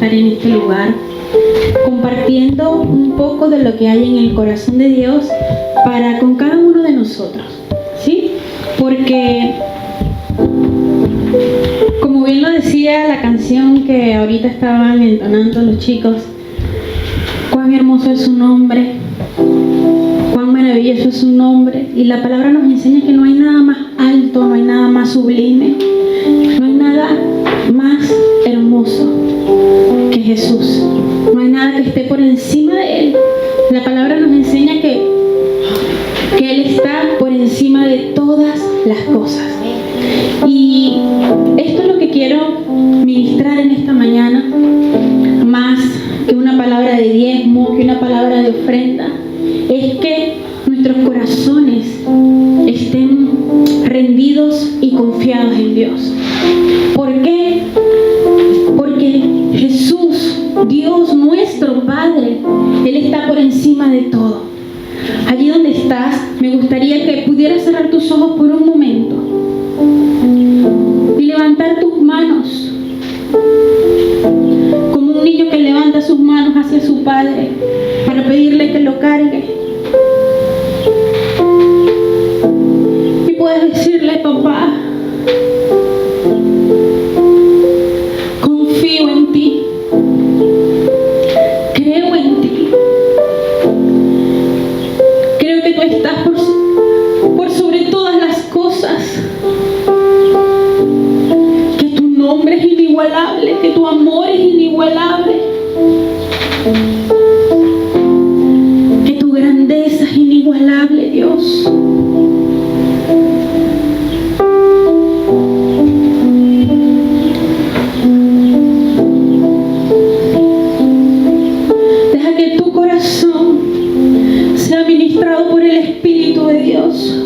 estar en este lugar compartiendo un poco de lo que hay en el corazón de Dios para con cada uno de nosotros, ¿sí? Porque, como bien lo decía la canción que ahorita estaban entonando los chicos, cuán hermoso es su nombre, cuán maravilloso es su nombre, y la palabra nos enseña que no hay nada más alto, no hay nada más sublime, no hay nada más hermoso que Jesús, no hay nada que esté por encima de Él. La palabra nos enseña que Él está por encima de todas las cosas, y esto es lo que quiero ministrar en esta mañana, más que una palabra de diezmo, que una palabra de ofrenda, es que nuestros corazones estén rendidos y confiados en Dios. ¿Por qué? Porque Jesús, Dios nuestro Padre, Él está por encima de todo. Allí donde estás, me gustaría que pudieras cerrar tus ojos por un momento y levantar tus manos como un niño que levanta sus manos hacia su Padre para pedirle que lo cargue. Y puedes decirle: papá, confío en ti, creo en ti, creo que tú estás por sobre todas las cosas, que tu nombre es inigualable, que tu amor es inigualable, que tu grandeza es inigualable, Dios. Deja que tu corazón sea ministrado por el Espíritu de Dios.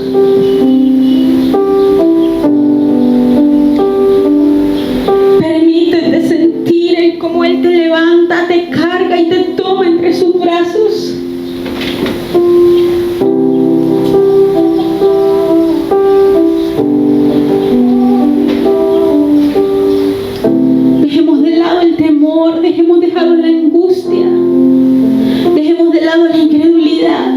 Permítete sentir el cómo Él te levanta, te carga y te toma entre sus brazos. Dejemos de lado el temor, dejemos de lado la angustia, dejemos de lado la incredulidad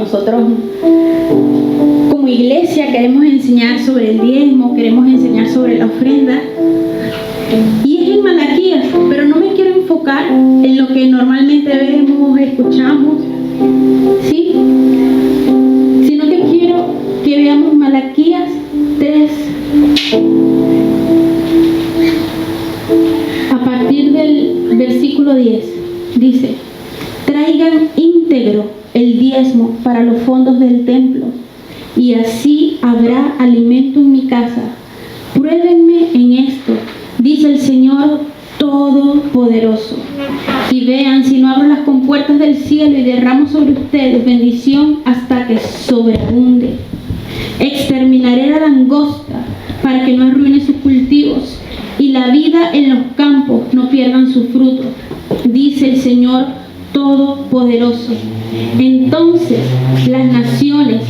nosotros como iglesia queremos enseñar sobre el diezmo, queremos enseñar sobre la ofrenda. Y es en Malaquías, pero no me quiero enfocar en lo que normalmente vemos, escuchamos, ¿sí? Sino que quiero que veamos Malaquías 3. A partir del versículo 10, dice: traigan íntegro el diezmo para los fondos del templo, y así habrá alimento en mi casa. Pruébenme en esto, dice el Señor Todopoderoso, y vean si no abro las compuertas del cielo y derramo sobre ustedes bendición hasta que sobreabunde. Exterminaré la langosta para que no arruine sus cultivos, y la vida en los campos no pierdan su fruto, dice el Señor Todopoderoso. Entonces las naciones,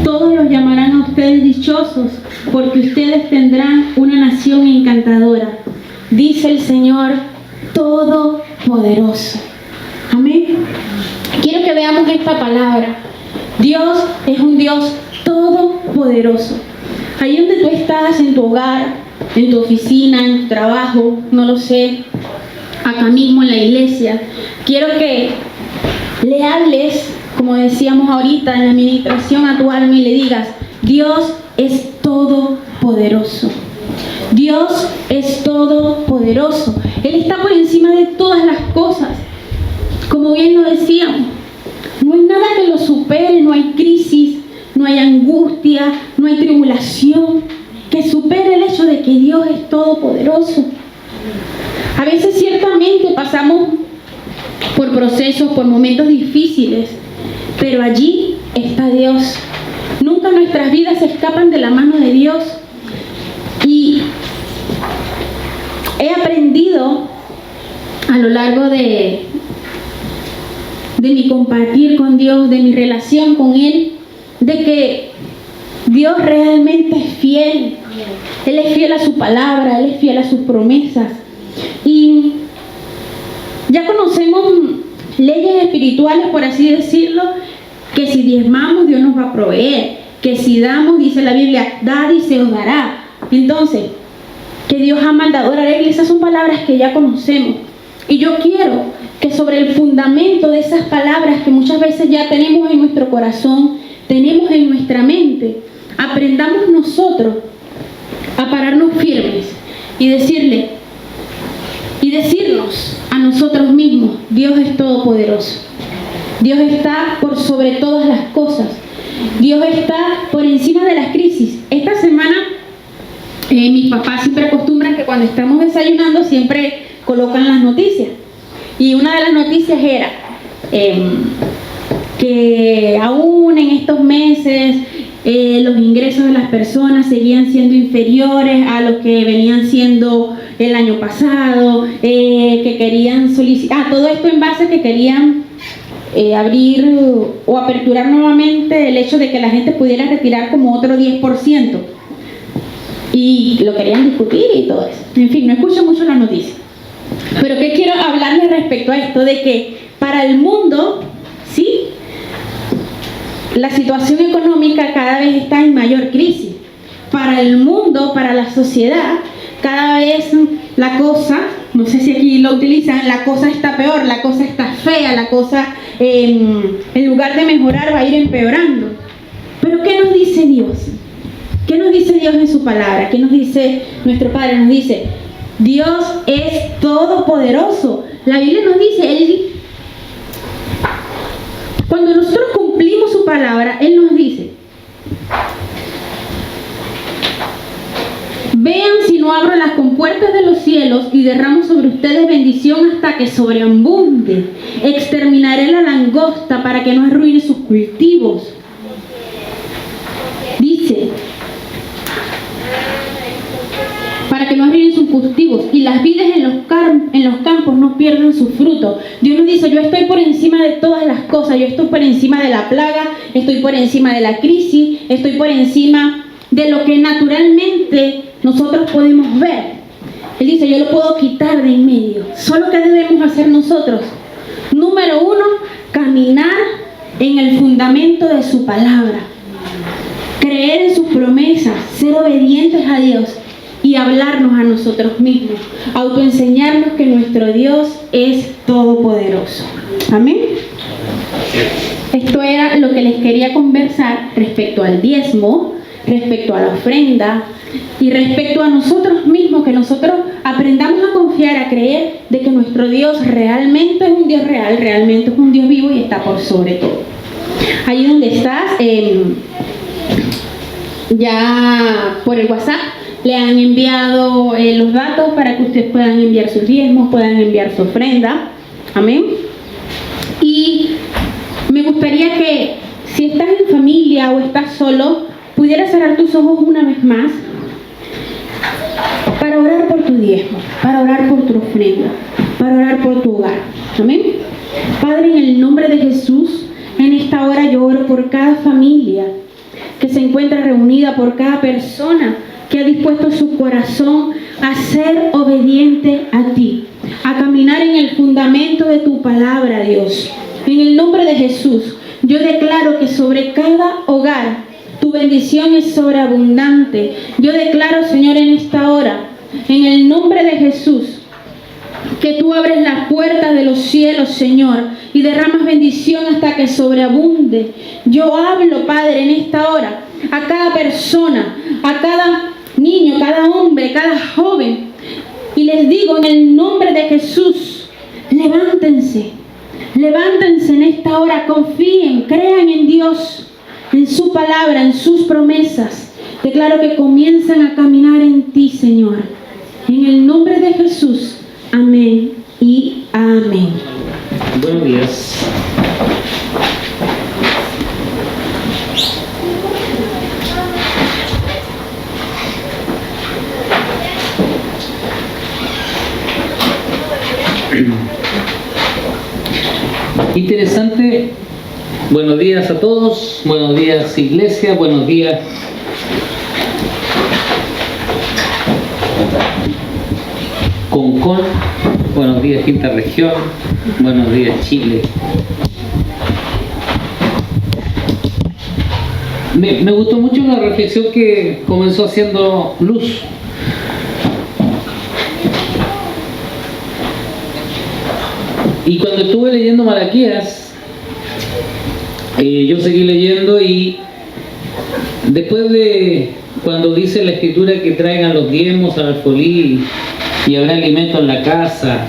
todos los llamarán a ustedes dichosos, porque ustedes tendrán una nación encantadora, dice el Señor Todopoderoso. Amén. Quiero que veamos esta palabra. Dios es un Dios todopoderoso. Ahí donde tú estás, en tu hogar, en tu oficina, en tu trabajo, no lo sé, acá mismo en la iglesia, quiero que le hables, como decíamos ahorita en la administración, a tu alma y le digas: Dios es todopoderoso. Dios es todopoderoso. Él está por encima de todas las cosas. Como bien lo decíamos, no hay nada que lo supere, no hay crisis, no hay angustia, no hay tribulación que supere el hecho de que Dios es todopoderoso. A veces ciertamente pasamos por procesos, por momentos difíciles, pero allí está Dios. Nunca nuestras vidas se escapan de la mano de Dios. Y he aprendido a lo largo de mi compartir con Dios, de mi relación con Él, de que Dios realmente es fiel. Él es fiel a su palabra, Él es fiel a sus promesas. Y ya conocemos leyes espirituales, por así decirlo, que si diezmamos, Dios nos va a proveer. Que si damos, dice la Biblia, dad y se os dará. Entonces, que Dios ama al dador alegre, esas son palabras que ya conocemos. Y yo quiero que sobre el fundamento de esas palabras que muchas veces ya tenemos en nuestro corazón, tenemos en nuestra mente, aprendamos nosotros a pararnos firmes y decirnos a nosotros mismos: Dios es todopoderoso. Dios está por sobre todas las cosas. Dios está por encima de las crisis. Esta semana mis papás siempre acostumbran que cuando estamos desayunando siempre colocan las noticias. Y una de las noticias era que aún en estos meses los ingresos de las personas seguían siendo inferiores a lo que venían siendo el año pasado, que querían solicitar, todo esto en base a que querían abrir o aperturar nuevamente el hecho de que la gente pudiera retirar como otro 10%. Y lo querían discutir y todo eso. En fin, no escucho mucho la noticia. Pero ¿qué quiero hablarles respecto a esto? De que para el mundo, ¿sí?, la situación económica cada vez está en mayor crisis. Para el mundo, para la sociedad, cada vez la cosa, no sé si aquí lo utilizan, la cosa está peor, la cosa está fea, la cosa en lugar de mejorar va a ir empeorando. Pero ¿qué nos dice Dios? ¿Qué nos dice Dios en su palabra? ¿Qué nos dice nuestro Padre? Nos dice: Dios es todopoderoso. La Biblia nos dice, cuando nosotros cumplimos su palabra, Él nos dice: vean si no abro las compuertas de los cielos y derramo sobre ustedes bendición hasta que sobreabunde. Exterminaré la langosta para que no arruine sus cultivos. Dice, para que no arruinen sus cultivos, y las vides en los campos no pierdan su fruto. Dios nos dice: yo estoy por encima de todas las cosas, yo estoy por encima de la plaga, estoy por encima de la crisis, estoy por encima de lo que naturalmente nosotros podemos ver. Él dice: yo lo puedo quitar de en medio. Solo que debemos hacer nosotros: número 1, caminar en el fundamento de su palabra, creer en sus promesas, ser obedientes a Dios y hablarnos a nosotros mismos, autoenseñarnos que nuestro Dios es todopoderoso. Amén. Esto era lo que les quería conversar respecto al diezmo, respecto a la ofrenda y respecto a nosotros mismos, que nosotros aprendamos a confiar, a creer de que nuestro Dios realmente es un Dios real, realmente es un Dios vivo y está por sobre todo. Allí donde estás, ya por el WhatsApp le han enviado los datos para que ustedes puedan enviar sus diezmos, puedan enviar su ofrenda. Amén. Y me gustaría que si estás en familia o estás solo, pudieras cerrar tus ojos una vez más para orar por tu diezmo, para orar por tu ofrenda, para orar por tu hogar. Amén. Padre, en el nombre de Jesús, en esta hora yo oro por cada familia que se encuentra reunida, por cada persona que ha dispuesto su corazón a ser obediente a ti, a caminar en el fundamento de tu palabra, Dios. En el nombre de Jesús, yo declaro que sobre cada hogar tu bendición es sobreabundante. Yo declaro, Señor, en esta hora, en el nombre de Jesús, que tú abres las puertas de los cielos, Señor, y derramas bendición hasta que sobreabunde. Yo hablo, Padre, en esta hora, a cada persona, a cada niño, cada hombre, cada joven, y les digo en el nombre de Jesús, levántense, levántense en esta hora, confíen, crean en Dios, en su palabra, en sus promesas. Declaro que comienzan a caminar en ti, Señor. En el nombre de Jesús, amén y amén. Buenos días. Interesante. Buenos días a todos. Buenos días, iglesia. Buenos días. Concón. Buenos días, Quinta Región. Buenos días, Chile. Me gustó mucho la reflexión que comenzó haciendo Luz. Y cuando estuve leyendo Malaquías, yo seguí leyendo y después de cuando dice la escritura que traigan los diezmos al alfolí y habrá alimento en la casa,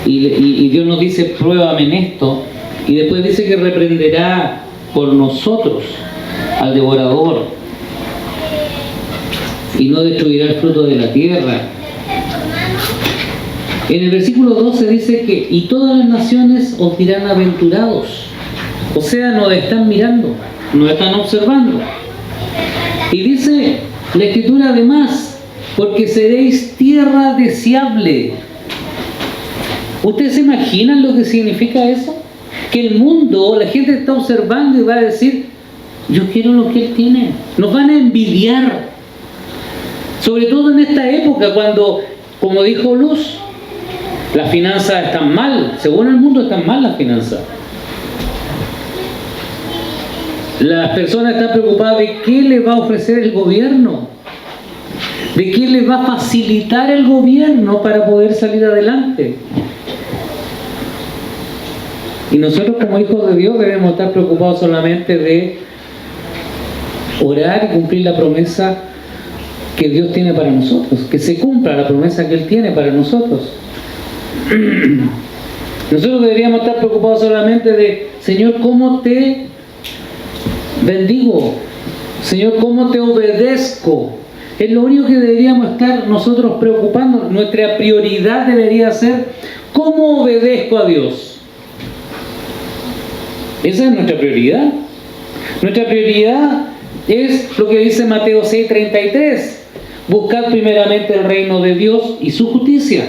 y Dios nos dice pruébame en esto, y después dice que reprenderá por nosotros al devorador y no destruirá el fruto de la tierra. En el versículo 12 dice que y todas las naciones os dirán aventurados, o sea, nos están mirando, nos están observando. Y dice la escritura además, porque seréis tierra deseable. ¿Ustedes se imaginan lo que significa eso? Que el mundo, la gente está observando y va a decir, yo quiero lo que él tiene. Nos van a envidiar. Sobre todo en esta época cuando, como dijo Luz, las finanzas están mal. Según el mundo están mal las finanzas. Las personas están preocupadas de qué les va a ofrecer el gobierno, de qué les va a facilitar el gobierno para poder salir adelante. Y nosotros como hijos de Dios debemos estar preocupados solamente de orar y cumplir la promesa que Dios tiene para nosotros, que se cumpla la promesa que Él tiene para nosotros. Nosotros deberíamos estar preocupados solamente de, Señor, ¿cómo te bendigo? Señor, ¿cómo te obedezco? Es lo único que deberíamos estar nosotros preocupando. Nuestra prioridad debería ser ¿cómo obedezco a Dios? Esa es nuestra prioridad. Nuestra prioridad es lo que dice Mateo 6:33. Buscad primeramente el reino de Dios y su justicia.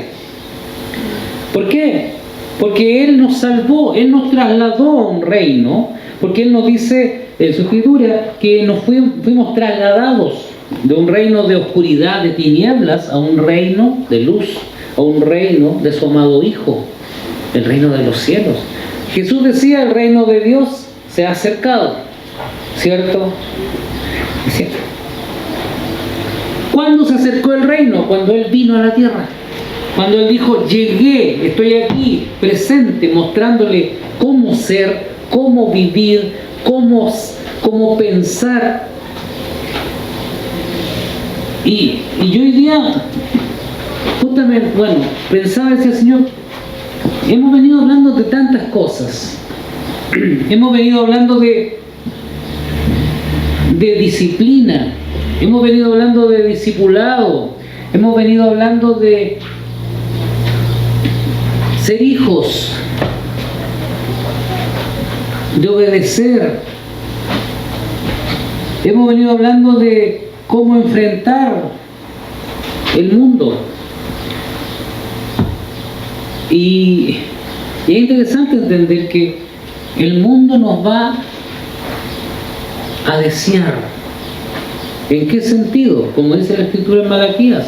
¿Por qué? Porque Él nos salvó, Él nos trasladó a un reino, porque Él nos dice en su escritura que nos fuimos trasladados de un reino de oscuridad, de tinieblas, a un reino de luz, a un reino de su amado Hijo, el reino de los cielos. Jesús decía, el reino de Dios se ha acercado, ¿cierto? ¿Cierto? ¿Cuándo se acercó el reino? Cuando Él vino a la tierra. Cuando Él dijo, llegué, estoy aquí, presente, mostrándole cómo ser, cómo vivir, cómo pensar. Y yo hoy día, justamente, pensaba, decía, Señor, hemos venido hablando de tantas cosas. Hemos venido hablando de disciplina. Hemos venido hablando de discipulado. Hemos venido hablando de ser hijos, de obedecer. Hemos venido hablando de cómo enfrentar el mundo. Y es interesante entender que el mundo nos va a desear. ¿En qué sentido? Como dice la Escritura en Malaquías.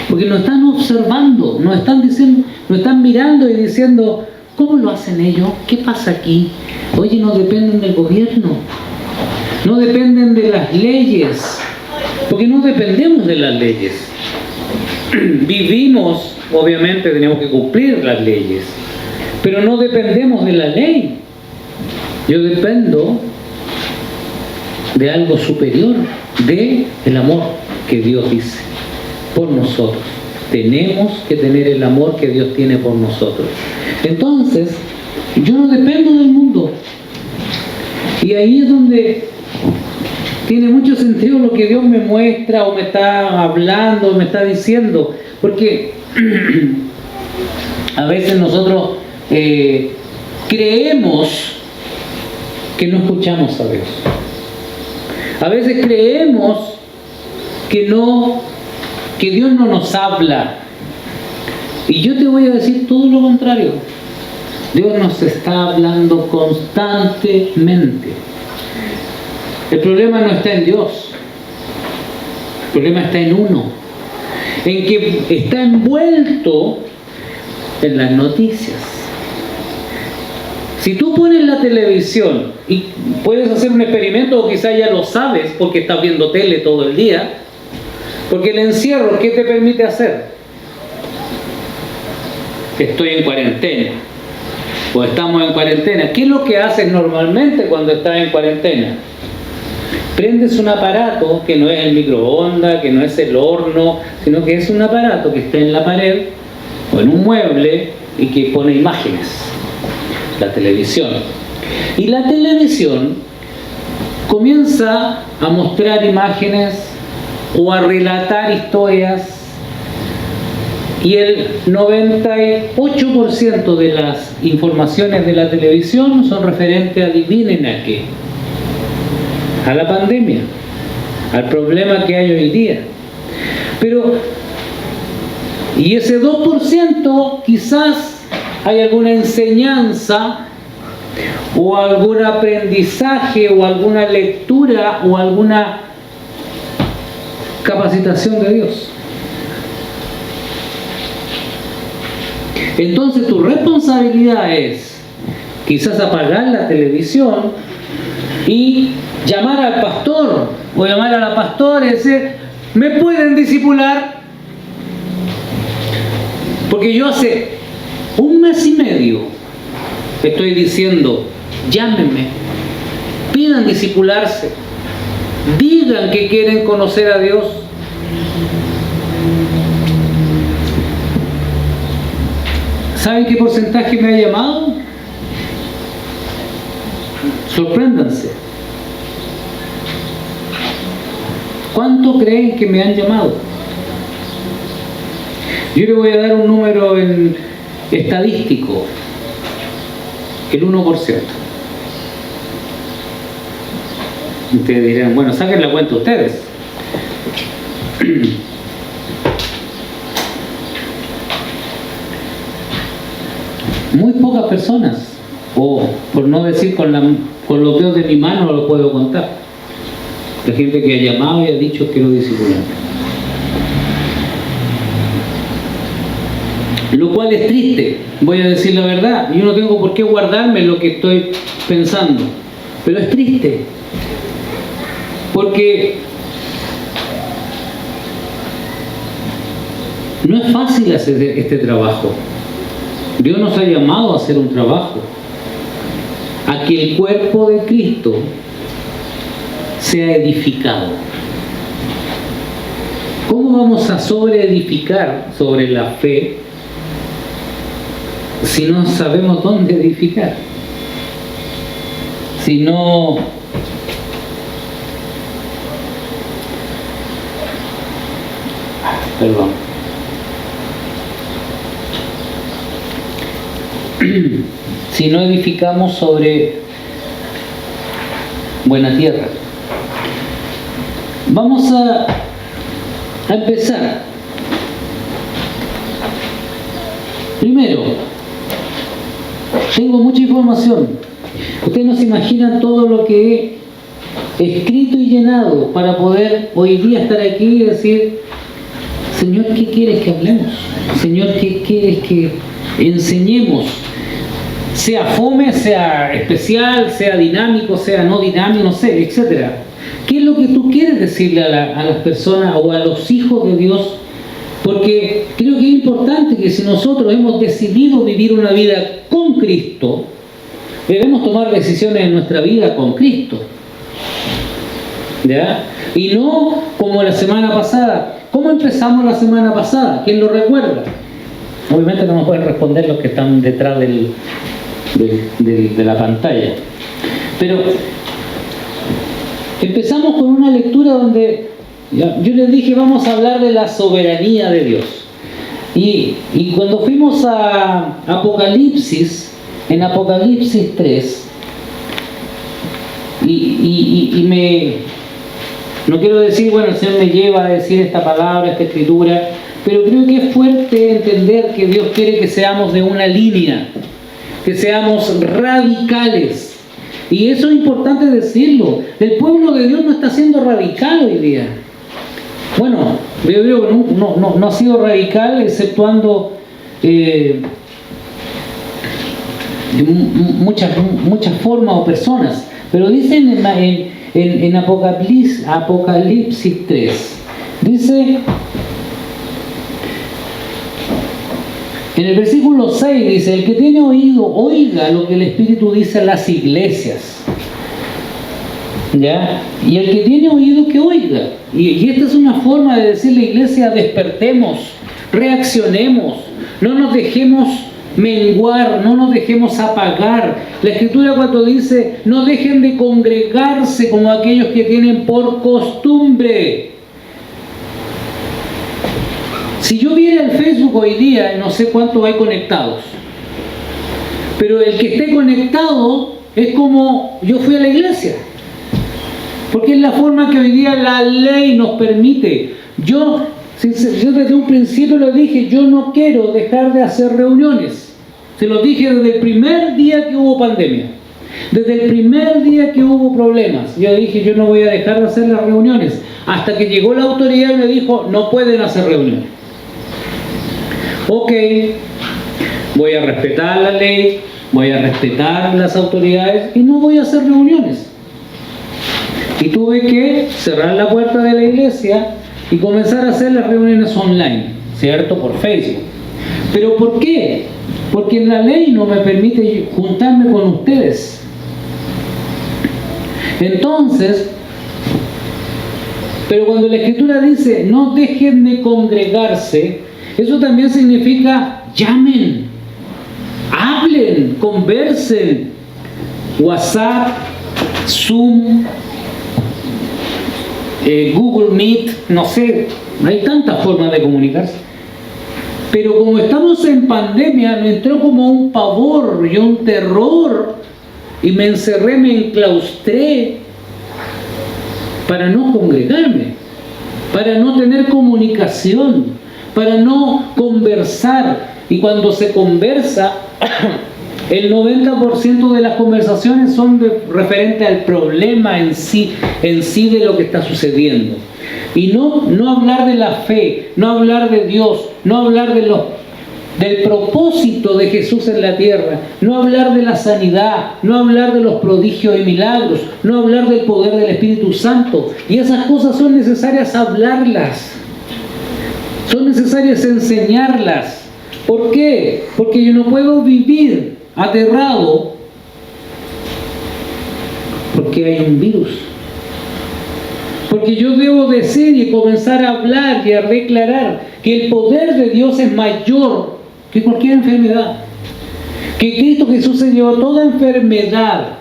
Porque nos están observando, nos están diciendo, nos están mirando y diciendo, ¿cómo lo hacen ellos? ¿Qué pasa aquí? Oye, no dependen del gobierno, no dependen de las leyes, porque no dependemos de las leyes. Vivimos, obviamente tenemos que cumplir las leyes, pero no dependemos de la ley. Yo dependo de algo superior, de el amor que Dios dice por nosotros. Tenemos que tener el amor que Dios tiene por nosotros. Entonces, yo no dependo del mundo. Y ahí es donde tiene mucho sentido lo que Dios me muestra o me está hablando, me está diciendo. Porque a veces nosotros creemos que no escuchamos a Dios. A veces creemos que Dios no nos habla. Y yo te voy a decir todo lo contrario. Dios nos está hablando constantemente. El problema no está en Dios. El problema está en uno. En que está envuelto en las noticias. Si tú pones la televisión y puedes hacer un experimento, o quizás ya lo sabes porque estás viendo tele todo el día, porque el encierro, ¿qué te permite hacer? Estoy en cuarentena, o estamos en cuarentena. ¿Qué es lo que haces normalmente cuando estás en cuarentena? Prendes un aparato que no es el microondas, que no es el horno, sino que es un aparato que está en la pared o en un mueble y que pone imágenes. La televisión. Y la televisión comienza a mostrar imágenes o a relatar historias, y el 98% de las informaciones de la televisión son referentes, adivinen a qué, a la pandemia, al problema que hay hoy día. Pero, y ese 2% quizás hay alguna enseñanza o algún aprendizaje o alguna lectura o alguna capacitación de Dios. Entonces tu responsabilidad es quizás apagar la televisión y llamar al pastor o llamar a la pastora y decir, ¿me pueden discipular? Porque yo hace 1 mes y medio estoy diciendo, llámenme, pidan discipularse, digan que quieren conocer a Dios. ¿Saben qué porcentaje me ha llamado? Sorpréndanse. ¿Cuánto creen que me han llamado? Yo le voy a dar un número estadístico. El 1%. Ustedes dirán, bueno, saquen la cuenta ustedes. Muy pocas personas, o por no decir con los dedos de mi mano lo puedo contar. La gente que ha llamado y ha dicho quiero discipular. Lo cual es triste, voy a decir la verdad. Yo no tengo por qué guardarme lo que estoy pensando. Pero es triste, porque no es fácil hacer este trabajo. Dios nos ha llamado a hacer un trabajo, a que el cuerpo de Cristo sea edificado. ¿Cómo vamos a sobreedificar sobre la fe si no sabemos dónde edificar? Si no... Perdón. Si no edificamos sobre buena tierra. Vamos a empezar. Primero, tengo mucha información. Ustedes no se imaginan todo lo que he escrito y llenado para poder hoy día estar aquí y decir: Señor, ¿qué quieres que hablemos? Señor, ¿qué quieres que enseñemos? Sea fome, sea especial, sea dinámico, sea no dinámico, no sé, etc. ¿Qué es lo que tú quieres decirle a las personas o a los hijos de Dios? Porque creo que es importante que si nosotros hemos decidido vivir una vida con Cristo, debemos tomar decisiones en nuestra vida con Cristo. ¿Ya? Y no como la semana pasada. ¿Cómo empezamos la semana pasada? ¿Quién lo recuerda? Obviamente no nos pueden responder los que están detrás de la pantalla. Pero empezamos con una lectura donde yo les dije: vamos a hablar de la soberanía de Dios. Y cuando fuimos a Apocalipsis, en Apocalipsis 3, no quiero decir, bueno, el Señor me lleva a decir esta palabra, esta escritura, pero creo que es fuerte entender que Dios quiere que seamos de una línea, que seamos radicales. Y eso es importante decirlo. El pueblo de Dios no está siendo radical hoy día. Bueno, yo creo que no ha sido radical, exceptuando muchas formas o personas. Pero dicen en Apocalipsis 3, dice, en el versículo 6 dice: el que tiene oído, oiga lo que el Espíritu dice a las iglesias. ¿Ya? Y el que tiene oído, que oiga. Y esta es una forma de decirle a la iglesia: despertemos, reaccionemos, no nos dejemos menguar, no nos dejemos apagar. La Escritura, cuando dice: no dejen de congregarse como aquellos que tienen por costumbre. Si yo viera el Facebook hoy día, no sé cuántos hay conectados, pero el que esté conectado es como yo fui a la iglesia, porque es la forma que hoy día la ley nos permite. Yo desde un principio lo dije: yo no quiero dejar de hacer reuniones. Se lo dije desde el primer día que hubo pandemia, desde el primer día que hubo problemas. Yo dije: yo no voy a dejar de hacer las reuniones, hasta que llegó la autoridad y me dijo: no pueden hacer reuniones. Ok, voy a respetar la ley, voy a respetar las autoridades y no voy a hacer reuniones. Y tuve que cerrar la puerta de la iglesia y comenzar a hacer las reuniones online, ¿cierto? Por Facebook. ¿Pero por qué? Porque la ley no me permite juntarme con ustedes. Entonces, pero cuando la Escritura dice: no dejen de congregarse, eso también significa: llamen, hablen, conversen. WhatsApp, Zoom, Google Meet, no sé, hay tantas formas de comunicarse. Pero como estamos en pandemia, me entró como un pavor y un terror, y me encerré, me enclaustré para no congregarme, para no tener comunicación, para no conversar. Y cuando se conversa, el 90% de las conversaciones son referentes al problema en sí de lo que está sucediendo. Y no hablar de la fe, no hablar de Dios, no hablar del propósito de Jesús en la tierra, no hablar de la sanidad, no hablar de los prodigios y milagros, no hablar del poder del Espíritu Santo. Y esas cosas son necesarias hablarlas, son necesarias enseñarlas. ¿Por qué? Porque yo no puedo vivir aterrado porque hay un virus. Porque yo debo decir y comenzar a hablar y a declarar que el poder de Dios es mayor que cualquier enfermedad. Que Cristo Jesús se llevó toda enfermedad.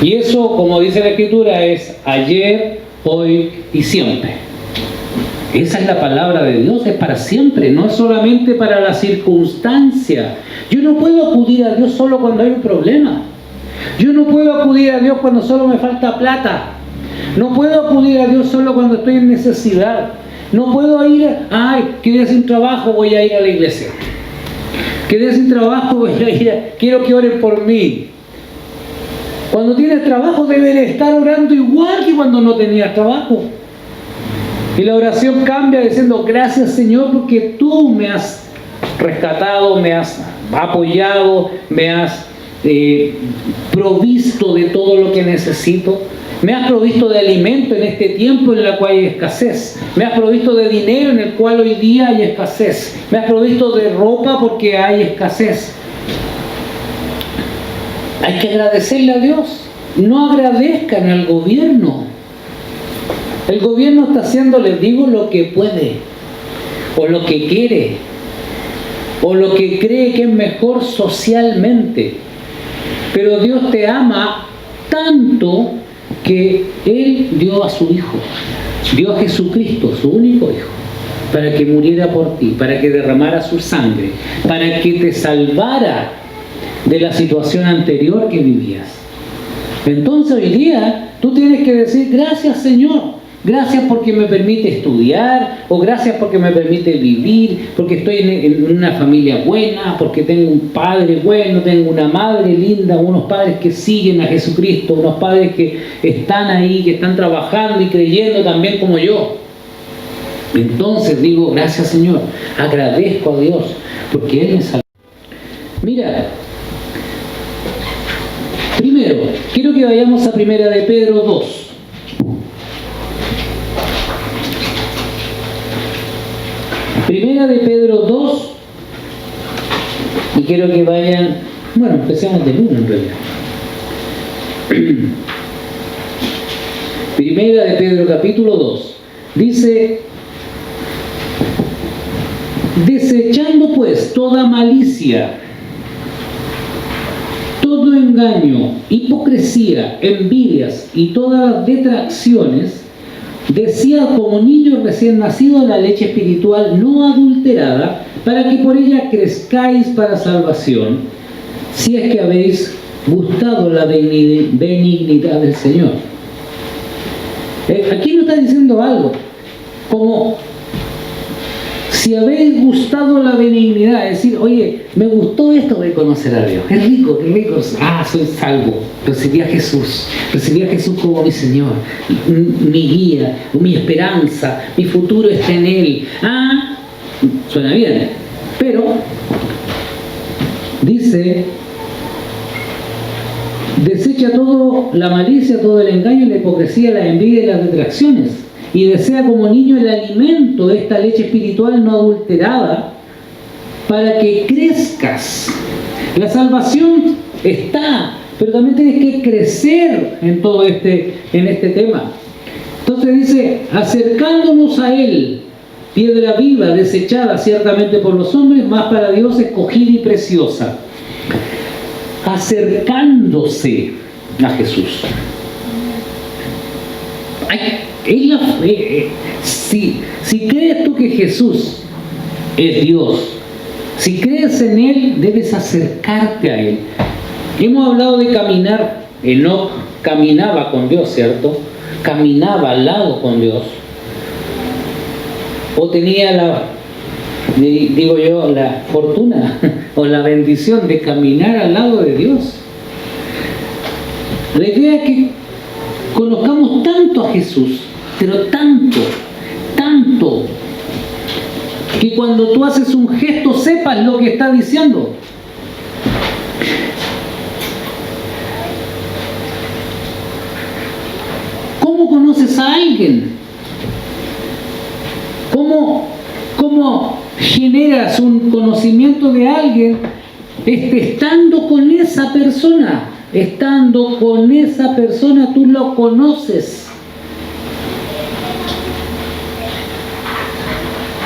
Y eso, como dice la Escritura, es ayer, hoy y siempre. Esa es la palabra de Dios, es para siempre, no es solamente para la circunstancia. Yo no puedo acudir a Dios solo cuando hay un problema. Yo no puedo acudir a Dios cuando solo me falta plata. No puedo acudir a Dios solo cuando estoy en necesidad. No puedo ir, quedé sin trabajo, voy a ir a la iglesia. Quedé sin trabajo, quiero que oren por mí. Cuando tienes trabajo debes estar orando igual que cuando no tenías trabajo. Y la oración cambia diciendo, gracias Señor porque tú me has rescatado, me has apoyado, me has provisto de todo lo que necesito. Me has provisto de alimento en este tiempo en el cual hay escasez. Me has provisto de dinero en el cual hoy día hay escasez. Me has provisto de ropa porque hay escasez. Hay que agradecerle a Dios. No agradezcan al gobierno. El gobierno está haciendo, les digo, lo que puede, o lo que quiere, o lo que cree que es mejor socialmente. Pero Dios te ama tanto que Él dio a su Hijo, dio a Jesucristo, su único Hijo, para que muriera por ti, para que derramara su sangre, para que te salvara de la situación anterior que vivías. Entonces hoy día tú tienes que decir, gracias Señor, gracias porque me permite estudiar, o gracias porque me permite vivir, porque estoy en una familia buena, porque tengo un padre bueno, tengo una madre linda, unos padres que siguen a Jesucristo, unos padres que están ahí, que están trabajando y creyendo también como yo. Entonces digo, gracias Señor, agradezco a Dios, porque Él me salvó. Mira, primero, quiero que vayamos a 1 de Pedro 2. Primera de Pedro 2, y quiero que vayan, empecemos del 1 en realidad. Primera de Pedro capítulo 2, dice, desechando pues toda malicia, todo engaño, hipocresía, envidias y todas las detracciones, desead como niños recién nacidos la leche espiritual no adulterada, para que por ella crezcáis para salvación, si es que habéis gustado la benignidad del Señor. Aquí nos está diciendo algo, como si habéis gustado la benignidad, es decir, oye, me gustó esto de conocer a Dios, es rico, soy salvo, recibí a Jesús como mi Señor, mi guía, mi esperanza, mi futuro está en Él. Suena bien, pero dice, desecha todo la malicia, todo el engaño, la hipocresía, la envidia y las detracciones, y desea como niño el alimento de esta leche espiritual no adulterada, para que crezcas. La salvación está, pero también tienes que crecer en todo este tema. Entonces dice, acercándonos a Él, piedra viva, desechada ciertamente por los hombres, mas para Dios escogida y preciosa. Acercándose a Jesús. Si crees tú que Jesús es Dios, si crees en Él, debes acercarte a Él. Hemos hablado de caminar. Enoc caminaba con Dios, ¿cierto? Caminaba al lado con Dios. O tenía la fortuna o la bendición de caminar al lado de Dios. La idea es que conozcamos tanto a Jesús, pero tanto, que cuando tú haces un gesto sepas lo que está diciendo. ¿Cómo conoces a alguien? ¿Cómo generas un conocimiento de alguien estando con esa persona? Estando con esa persona tú lo conoces.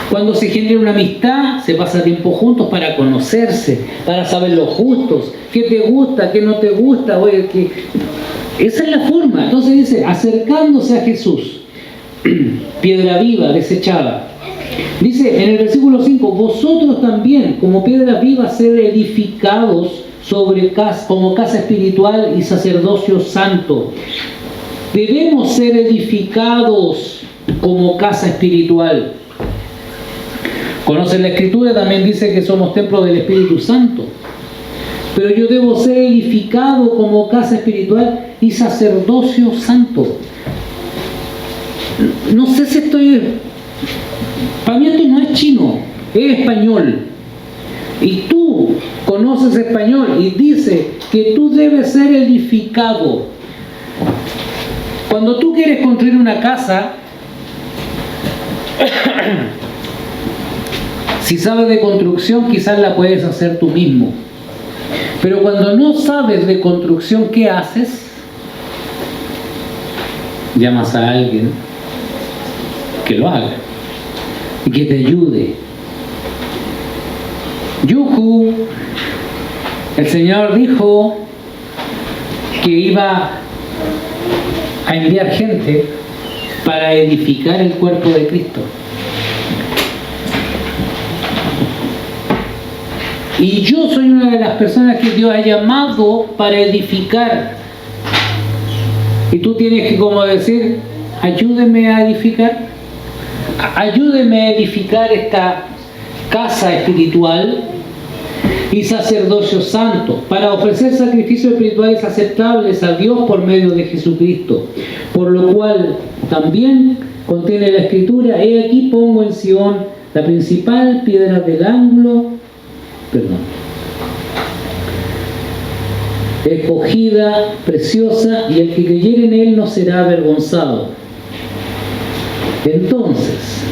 Cuando se genera una amistad, se pasa tiempo juntos para conocerse, para saber los gustos, qué te gusta, qué no te gusta. Oye, esa es la forma. Entonces dice, acercándose a Jesús, piedra viva, desechada. Dice en el versículo 5, vosotros también, como piedras vivas, sed edificados como casa espiritual y sacerdocio santo. Debemos ser edificados como casa espiritual. Conocen la Escritura, también dice que somos templo del Espíritu Santo. Pero yo debo ser edificado como casa espiritual y sacerdocio santo. No sé si estoy... Para mí esto no es chino, es español. Y tú conoces español y dice que tú debes ser edificado. Cuando tú quieres construir una casa, si sabes de construcción, quizás la puedes hacer tú mismo. Pero cuando no sabes de construcción, ¿qué haces? Llamas a alguien que lo haga y que te ayude. Yuhu, el Señor dijo que iba a enviar gente para edificar el cuerpo de Cristo. Y yo soy una de las personas que Dios ha llamado para edificar. Y tú tienes que como decir, ayúdeme a edificar. Ayúdeme a edificar esta casa espiritual y sacerdocio santo, para ofrecer sacrificios espirituales aceptables a Dios por medio de Jesucristo. Por lo cual también contiene la Escritura, he aquí pongo en Sión la principal piedra del ángulo, escogida, preciosa, y el que creyere en él no será avergonzado. Entonces,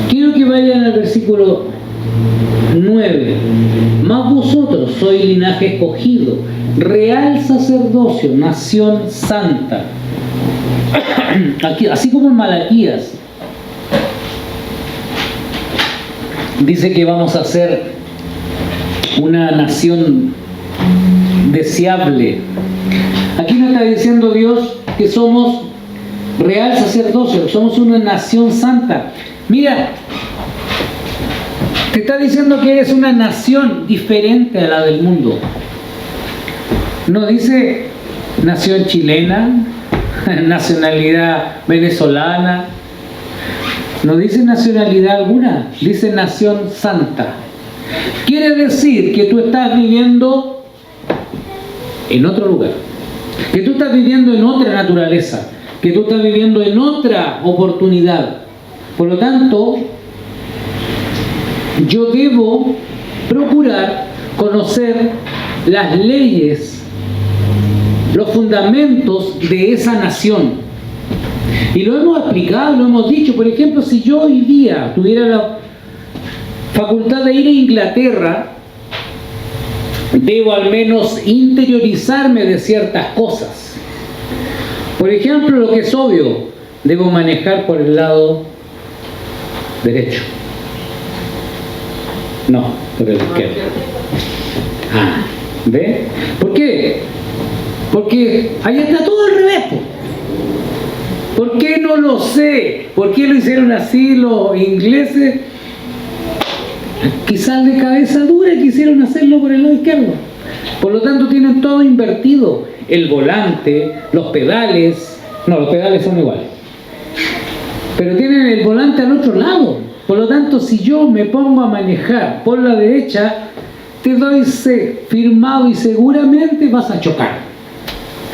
quiero que vayan al versículo 9. Mas vosotros sois linaje escogido, real sacerdocio, nación santa. Aquí, así como en Malaquías dice que vamos a ser una nación deseable. Aquí nos está diciendo Dios que somos real sacerdocio, somos una nación santa. Mira, te está diciendo que eres una nación diferente a la del mundo. No dice nación chilena, nacionalidad venezolana, no dice nacionalidad alguna, dice nación santa. Quiere decir que tú estás viviendo en otro lugar, que tú estás viviendo en otra naturaleza, que tú estás viviendo en otra oportunidad. Por lo tanto, yo debo procurar conocer las leyes, los fundamentos de esa nación. Y lo hemos explicado, lo hemos dicho. Por ejemplo, si yo hoy día tuviera la facultad de ir a Inglaterra, debo al menos interiorizarme de ciertas cosas. Por ejemplo, lo que es obvio, debo manejar por el lado derecho. No, por el izquierdo. ¿Ve? ¿Por qué? Porque ahí está todo al revés. ¿Por qué no lo sé? ¿Por qué lo hicieron así los ingleses? Quizás de cabeza dura quisieron hacerlo por el lado izquierdo. Por lo tanto tienen todo invertido. El volante, los pedales. No, los pedales son iguales. Pero tienen el volante al otro lado. Por lo tanto, si yo me pongo a manejar por la derecha, te doy firmado y seguramente vas a chocar.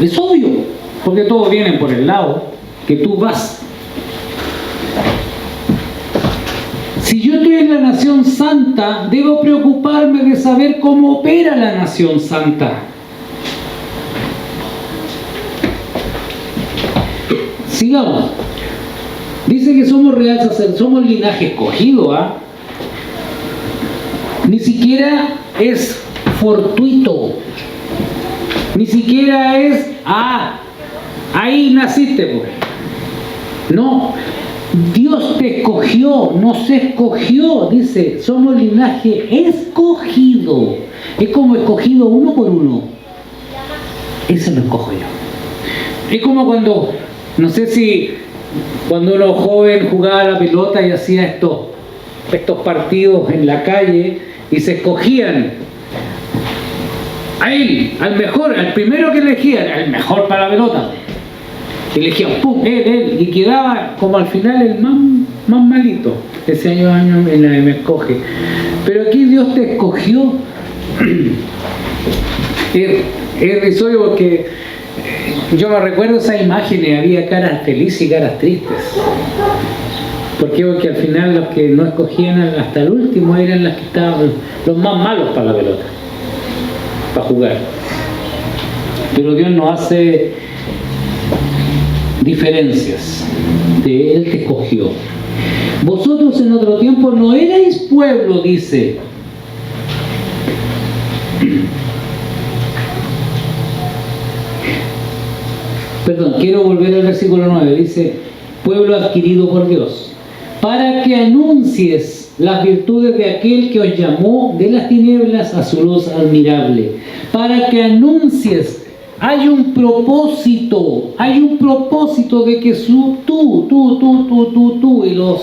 Es obvio, porque todos vienen por el lado que tú vas. es la nación santa, debo preocuparme de saber cómo opera la nación santa. Sigamos. Dice que somos real sacerdocio, somos linaje escogido, ¿ah? Ni siquiera es fortuito. Ni siquiera es, ahí naciste, pues. No, Dios te escogió, nos escogió, dice, somos linaje escogido. Es como escogido uno por uno. Eso lo escojo yo. Es como cuando, no sé si cuando uno joven jugaba a la pelota y hacía estos partidos en la calle y se escogían a él, al mejor, al primero que elegían, al mejor para la pelota. Elegían, pum, él, y quedaba como al final el más malito. Ese año me escoge. Pero aquí Dios te escogió. Es risorio porque yo me recuerdo esas imágenes, había caras felices y caras tristes. ¿Por qué? Porque al final los que no escogían hasta el último eran los que estaban los más malos para la pelota, para jugar. Pero Dios no hace diferencias. Él te escogió. Vosotros en otro tiempo no erais pueblo, dice. Perdón, quiero volver al versículo 9. Dice, pueblo adquirido por Dios, para que anuncies las virtudes de aquel que os llamó de las tinieblas a su luz admirable. Para que anuncies. Hay un propósito de que tú y los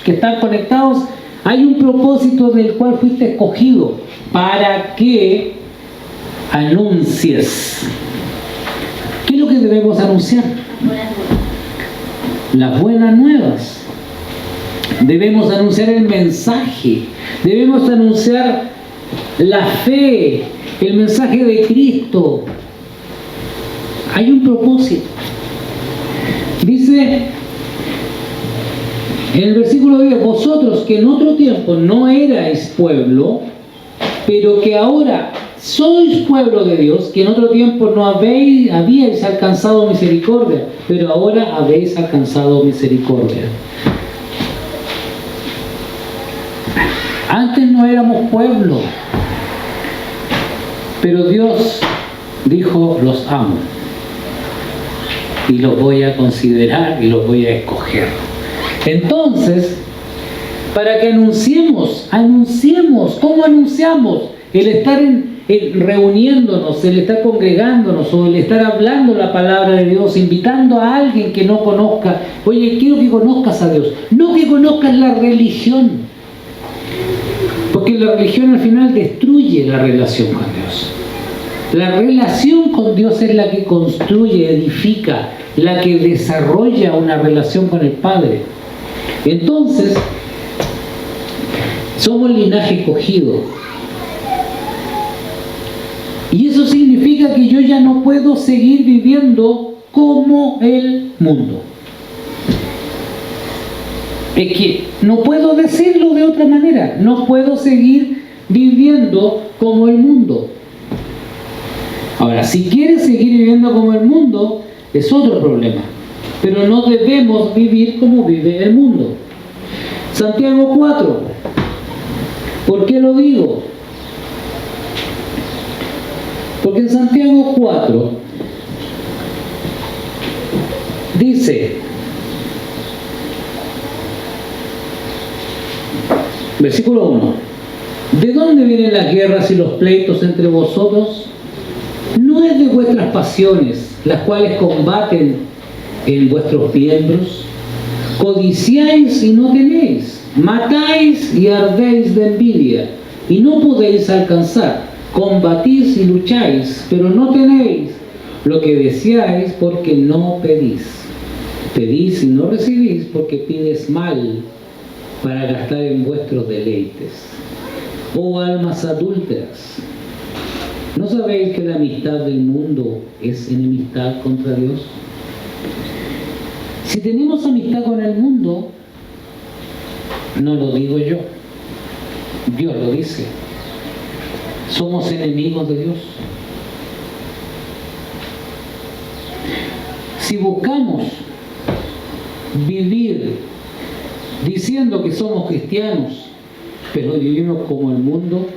que están conectados, hay un propósito del cual fuiste escogido, para que anuncies. ¿Qué es lo que debemos anunciar? Las buenas nuevas. Debemos anunciar el mensaje, debemos anunciar la fe, el mensaje de Cristo. Hay un propósito. Dice en el versículo 10, vosotros que en otro tiempo no erais pueblo, pero que ahora sois pueblo de Dios, que en otro tiempo no habíais alcanzado misericordia, pero ahora habéis alcanzado misericordia. Antes no éramos pueblo, pero Dios dijo, los amo. Y los voy a considerar y los voy a escoger. Entonces, para que anunciemos, ¿cómo anunciamos? El estar reuniéndonos, el estar congregándonos o el estar hablando la palabra de Dios, invitando a alguien que no conozca. Oye, quiero que conozcas a Dios, no que conozcas la religión, porque la religión al final destruye la relación con Dios. La relación con Dios es la que construye, edifica, la que desarrolla una relación con el Padre. Entonces, somos linaje escogido. Y eso significa que yo ya no puedo seguir viviendo como el mundo. Es que no puedo decirlo de otra manera. No puedo seguir viviendo como el mundo. Ahora, si quieres seguir viviendo como el mundo, es otro problema. Pero no debemos vivir como vive el mundo. Santiago 4. ¿Por qué lo digo? Porque en Santiago 4 dice, versículo 1, ¿de dónde vienen las guerras y los pleitos entre vosotros? ¿No es de vuestras pasiones, las cuales combaten en vuestros miembros? Codiciáis y no tenéis, matáis y ardéis de envidia, y no podéis alcanzar. Combatís y lucháis, pero no tenéis lo que deseáis porque no pedís. Pedís y no recibís porque pides mal para gastar en vuestros deleites. Oh almas adúlteras, ¿no sabéis que la amistad del mundo es enemistad contra Dios? Si tenemos amistad con el mundo, no lo digo yo, Dios lo dice. Somos enemigos de Dios. Si buscamos vivir diciendo que somos cristianos, pero vivimos como el mundo,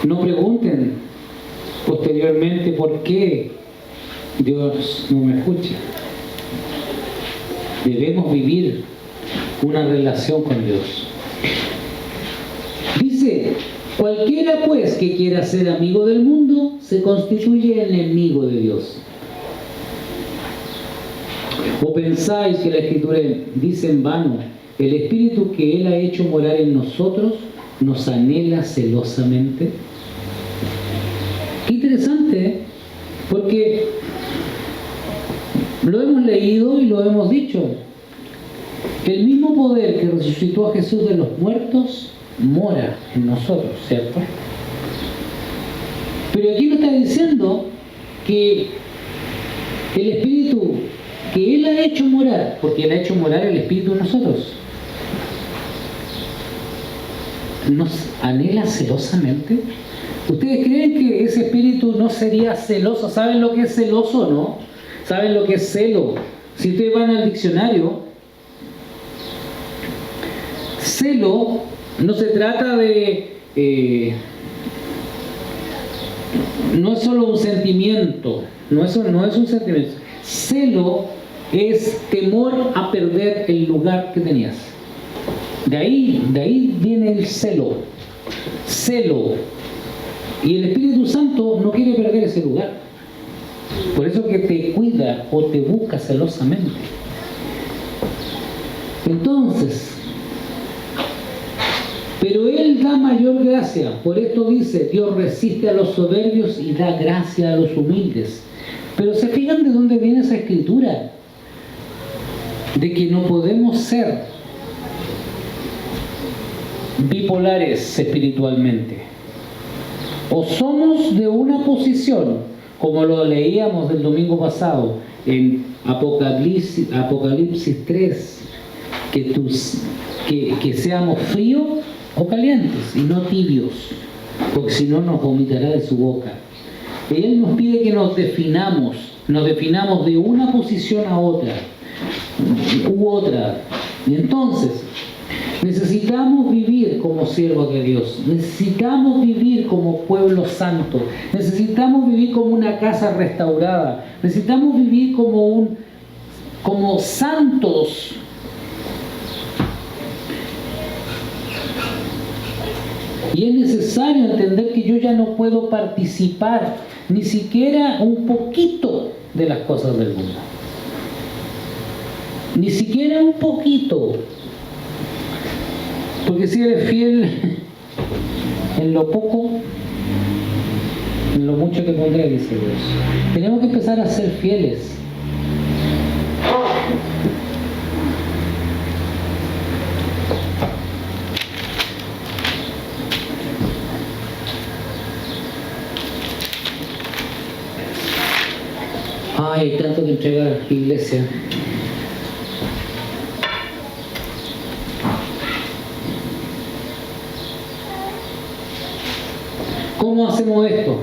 no pregunten posteriormente por qué Dios no me escucha. Debemos vivir una relación con Dios. Dice, cualquiera pues que quiera ser amigo del mundo se constituye enemigo de Dios. ¿O pensáis que la Escritura dice en vano, el Espíritu que Él ha hecho morar en nosotros nos anhela celosamente? Qué interesante, ¿eh? Porque lo hemos leído y lo hemos dicho. El mismo poder que resucitó a Jesús de los muertos mora en nosotros, ¿cierto? Pero aquí nos está diciendo que el Espíritu que Él ha hecho morar, porque Él ha hecho morar el Espíritu en nosotros, nos anhela celosamente. ¿Ustedes creen que ese Espíritu no sería celoso? ¿Saben lo que es celoso, no? ¿Saben lo que es celo? Si ustedes van al diccionario, celo no se trata de... no es solo un sentimiento, no es un sentimiento. Celo es temor a perder el lugar que tenías. De ahí viene el celo. Celo. Y el Espíritu Santo no quiere perder ese lugar. Por eso que te cuida o te busca celosamente. Entonces, pero Él da mayor gracia. Por esto dice, Dios resiste a los soberbios y da gracia a los humildes. Pero ¿se fijan de dónde viene esa escritura? De que no podemos ser bipolares espiritualmente. O somos de una posición, como lo leíamos el domingo pasado en Apocalipsis 3, que seamos fríos o calientes y no tibios, porque si no nos vomitará de su boca. Él nos pide que nos definamos de una posición a otra u otra. Y entonces necesitamos vivir como siervos de Dios, necesitamos vivir como pueblo santo, necesitamos vivir como una casa restaurada, necesitamos vivir como santos. Y es necesario entender que yo ya no puedo participar ni siquiera un poquito de las cosas del mundo. Ni siquiera un poquito. Porque si eres fiel en lo poco, en lo mucho te pondré, dice Dios. Tenemos que empezar a ser fieles. Ay, hay tanto que entregar, iglesia. ¿Cómo hacemos esto?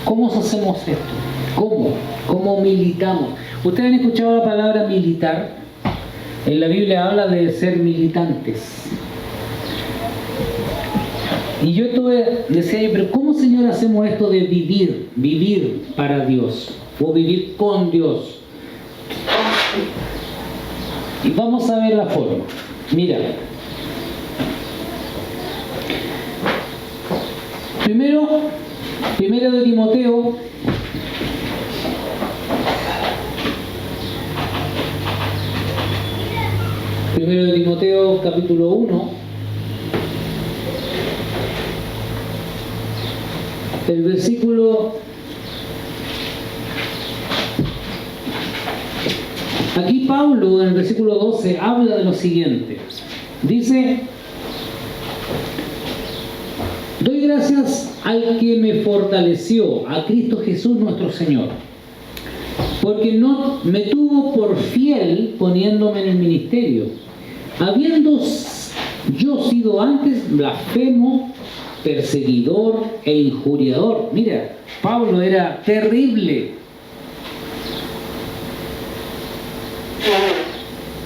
¿Cómo hacemos esto? ¿Cómo militamos? ¿Ustedes han escuchado la palabra militar? En la Biblia habla de ser militantes. Y yo decía, pero ¿cómo, Señor, hacemos esto de vivir para Dios o vivir con Dios? Y vamos a ver la forma. Mira, primero de Timoteo, capítulo 1, el versículo, aquí Pablo en el versículo 12 habla de lo siguiente. Dice: doy gracias al que me fortaleció, a Cristo Jesús nuestro Señor, porque no me tuvo por fiel poniéndome en el ministerio, habiendo yo sido antes blasfemo, perseguidor e injuriador. Mira, Pablo era terrible.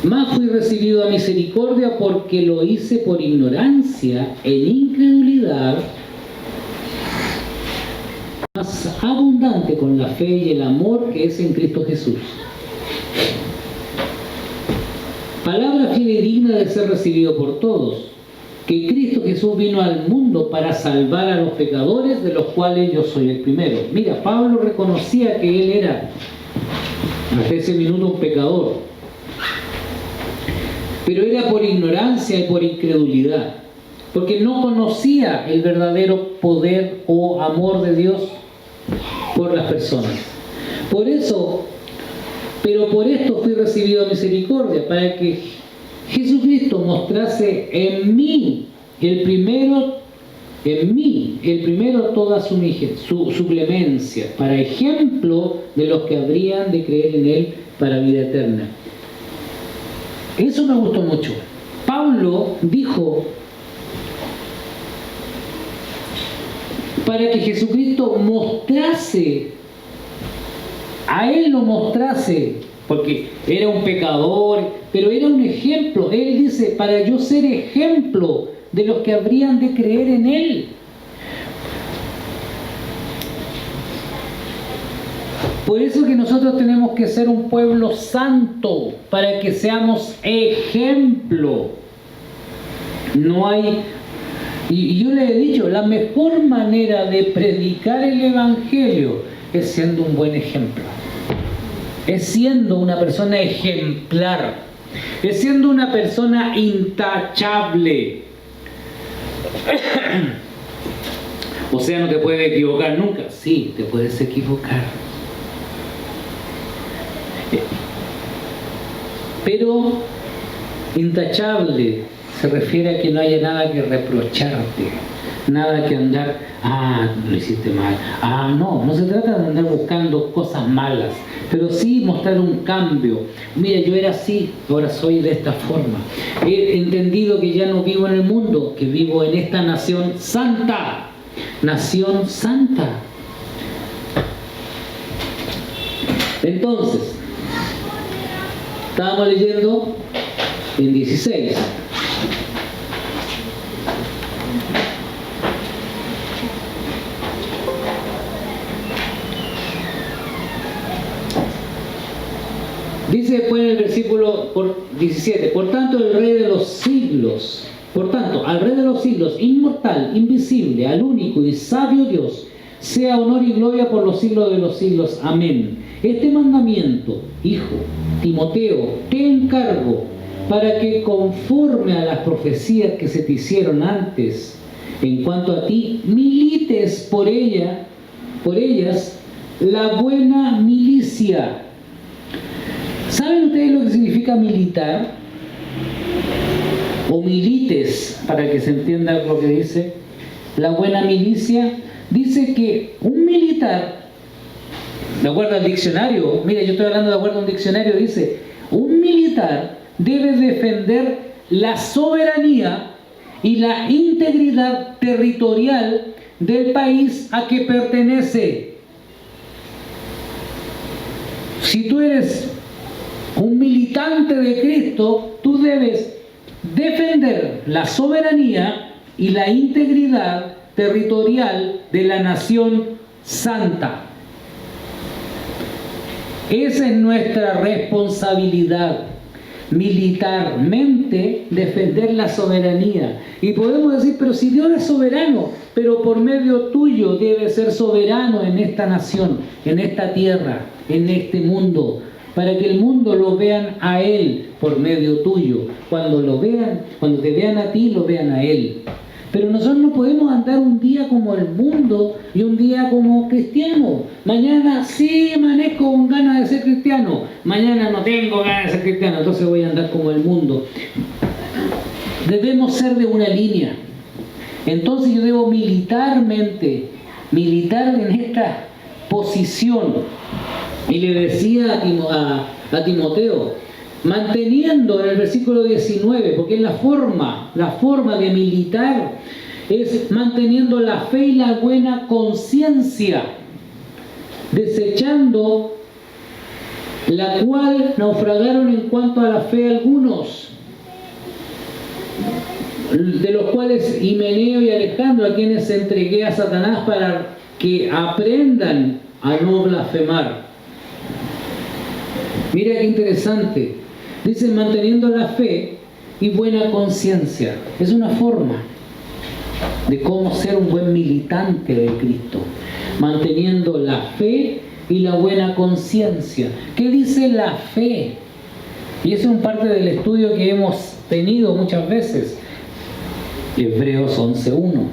Mas fui recibido a misericordia porque lo hice por ignorancia e incredulidad, más abundante con la fe y el amor que es en Cristo Jesús. Palabra fiel y digna de ser recibido por todos, que Cristo Jesús vino al mundo para salvar a los pecadores, de los cuales yo soy el primero. Mira, Pablo reconocía que él era hasta ese minuto un pecador, pero era por ignorancia y por incredulidad, porque no conocía el verdadero poder o amor de Dios por las personas. Por eso, pero por esto fui recibido a misericordia, para que Jesucristo mostrase en mí el primero toda su clemencia, para ejemplo de los que habrían de creer en Él para vida eterna. Eso me gustó mucho. Pablo dijo, para que Jesucristo mostrase, a Él lo mostrase, porque era un pecador, pero era un ejemplo. Él dice, para yo ser ejemplo de los que habrían de creer en Él. Por eso que nosotros tenemos que ser un pueblo santo, para que seamos ejemplo. No hay... Y yo le he dicho, la mejor manera de predicar el Evangelio es siendo un buen ejemplo. Es siendo una persona ejemplar. Es siendo una persona intachable. O sea, no te puedes equivocar nunca. Sí, te puedes equivocar. Pero intachable se refiere a que no haya nada que reprocharte, nada que andar, lo hiciste mal, no se trata de andar buscando cosas malas, pero sí mostrar un cambio. Mira, yo era así, ahora soy de esta forma. He entendido que ya no vivo en el mundo, que vivo en esta nación santa, nación santa. Entonces, estábamos leyendo en 16. Dice después en el versículo 17, por tanto, al Rey de los siglos, inmortal, invisible, al único y sabio Dios, sea honor y gloria por los siglos de los siglos. Amén. Este mandamiento, hijo Timoteo, te encargo para que conforme a las profecías que se te hicieron antes, en cuanto a ti, milites por ellas la buena milicia. ¿Saben ustedes lo que significa militar? O milites, para que se entienda lo que dice. La buena milicia dice que un militar, de acuerdo al diccionario, mira, yo estoy hablando de acuerdo a un diccionario, dice, un militar debe defender la soberanía y la integridad territorial del país a que pertenece. Si tú eres un militante de Cristo, tú debes defender la soberanía y la integridad territorial de la nación santa. Esa es nuestra responsabilidad, militarmente defender la soberanía. Y podemos decir, pero si Dios es soberano, pero por medio tuyo debe ser soberano en esta nación, en esta tierra, en este mundo, para que el mundo lo vean a Él por medio tuyo. Cuando te vean a ti, lo vean a Él. Pero nosotros no podemos andar un día como el mundo y un día como cristiano. Mañana sí amanezco con ganas de ser cristiano, mañana no tengo ganas de ser cristiano, entonces voy a andar como el mundo. Debemos ser de una línea. Entonces yo debo militar en esta posición Y le decía a Timoteo, manteniendo en el versículo 19, porque es la forma de militar, es manteniendo la fe y la buena conciencia, desechando la cual naufragaron en cuanto a la fe algunos, de los cuales Himeneo y Alejandro, a quienes entregué a Satanás para que aprendan a no blasfemar. Mira qué interesante. Dice manteniendo la fe y buena conciencia. Es una forma de cómo ser un buen militante de Cristo. Manteniendo la fe y la buena conciencia. ¿Qué dice la fe? Y eso es parte del estudio que hemos tenido muchas veces. Hebreos 11:1.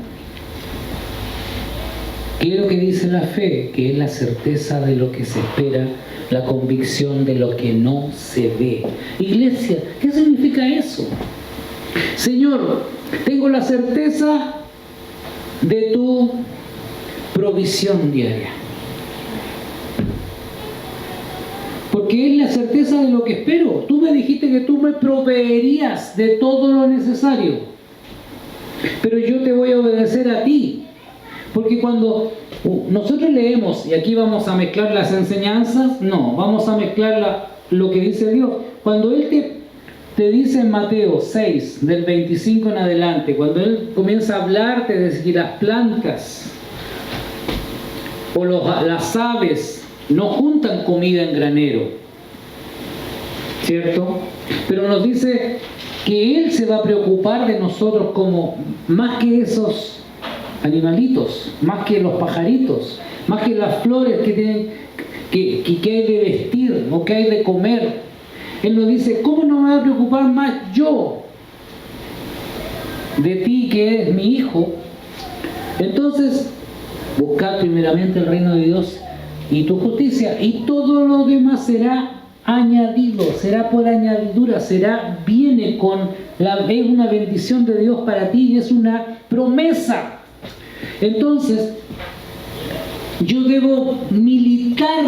¿Qué es lo que dice la fe? Que es la certeza de lo que se espera, la convicción de lo que no se ve. Iglesia, ¿qué significa eso? Señor, tengo la certeza de tu provisión diaria. Porque es la certeza de lo que espero. Tú me dijiste que tú me proveerías de todo lo necesario. Pero yo te voy a obedecer a ti. Porque cuando nosotros leemos, y aquí vamos a mezclar las enseñanzas, no, vamos a mezclar lo que dice Dios. Cuando Él te dice en Mateo 6, del 25 en adelante, cuando Él comienza a hablarte de que las plantas o las aves no juntan comida en granero, ¿cierto? Pero nos dice que Él se va a preocupar de nosotros como más que esos animalitos, más que los pajaritos, más que las flores que hay de vestir o que hay de comer. Él nos dice, ¿cómo no me voy a preocupar más yo de ti que eres mi hijo? Entonces, buscar primeramente el reino de Dios y tu justicia, y todo lo demás será añadido, será por añadidura, viene es una bendición de Dios para ti y es una promesa. Entonces, yo debo militar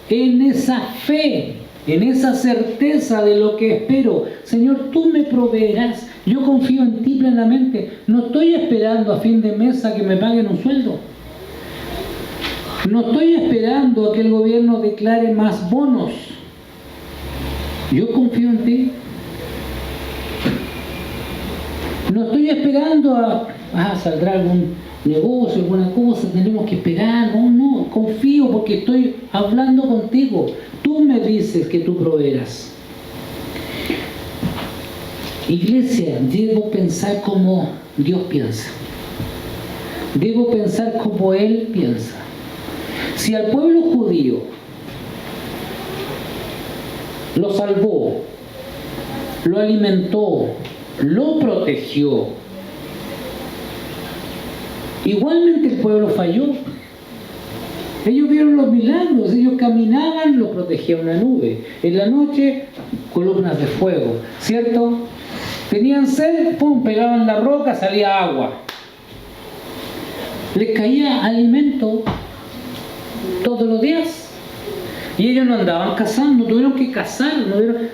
en esa fe, en esa certeza de lo que espero. Señor, tú me proveerás. Yo confío en ti plenamente. No estoy esperando a fin de mes a que me paguen un sueldo. No estoy esperando a que el gobierno declare más bonos. Yo confío en ti. No estoy esperando saldrá algún negocio, alguna cosa, tenemos que esperar. No, confío porque estoy hablando contigo. Tú me dices que tú proveerás. Iglesia, debo pensar como Dios piensa. Debo pensar como Él piensa. Si al pueblo judío lo salvó, lo alimentó, lo protegió, igualmente el pueblo falló. Ellos vieron los milagros, ellos caminaban, lo protegía una nube. En la noche, columnas de fuego, ¿cierto? Tenían sed, pum, pegaban la roca, salía agua. Les caía alimento todos los días. Y ellos no andaban cazando, tuvieron que cazar,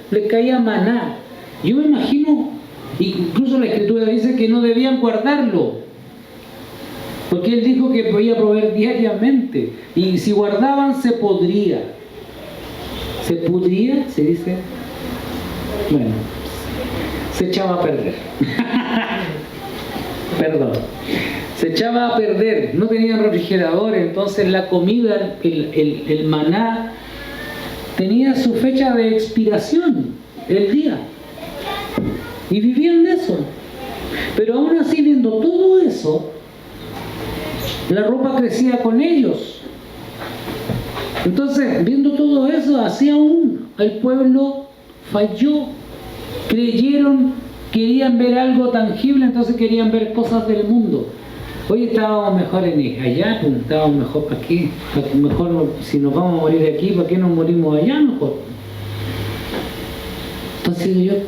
les caía maná. Yo me imagino, incluso la Escritura dice que no debían guardarlo, porque Él dijo que podía proveer diariamente, y si guardaban se podría. ¿Se pudría? ¿Se dice? Bueno, se echaba a perder. Perdón. Se echaba a perder, no tenían refrigeradores, entonces la comida, el maná, tenía su fecha de expiración, el día. Y vivían de eso. Pero aún así, viendo todo eso, la ropa crecía con ellos. Entonces, viendo todo eso, así aún el pueblo falló. Creyeron, querían ver algo tangible, entonces querían ver cosas del mundo. Hoy estábamos mejor allá, pues, estábamos mejor aquí. Mejor, si nos vamos a morir de aquí, ¿para qué nos morimos allá mejor? Entonces digo yo,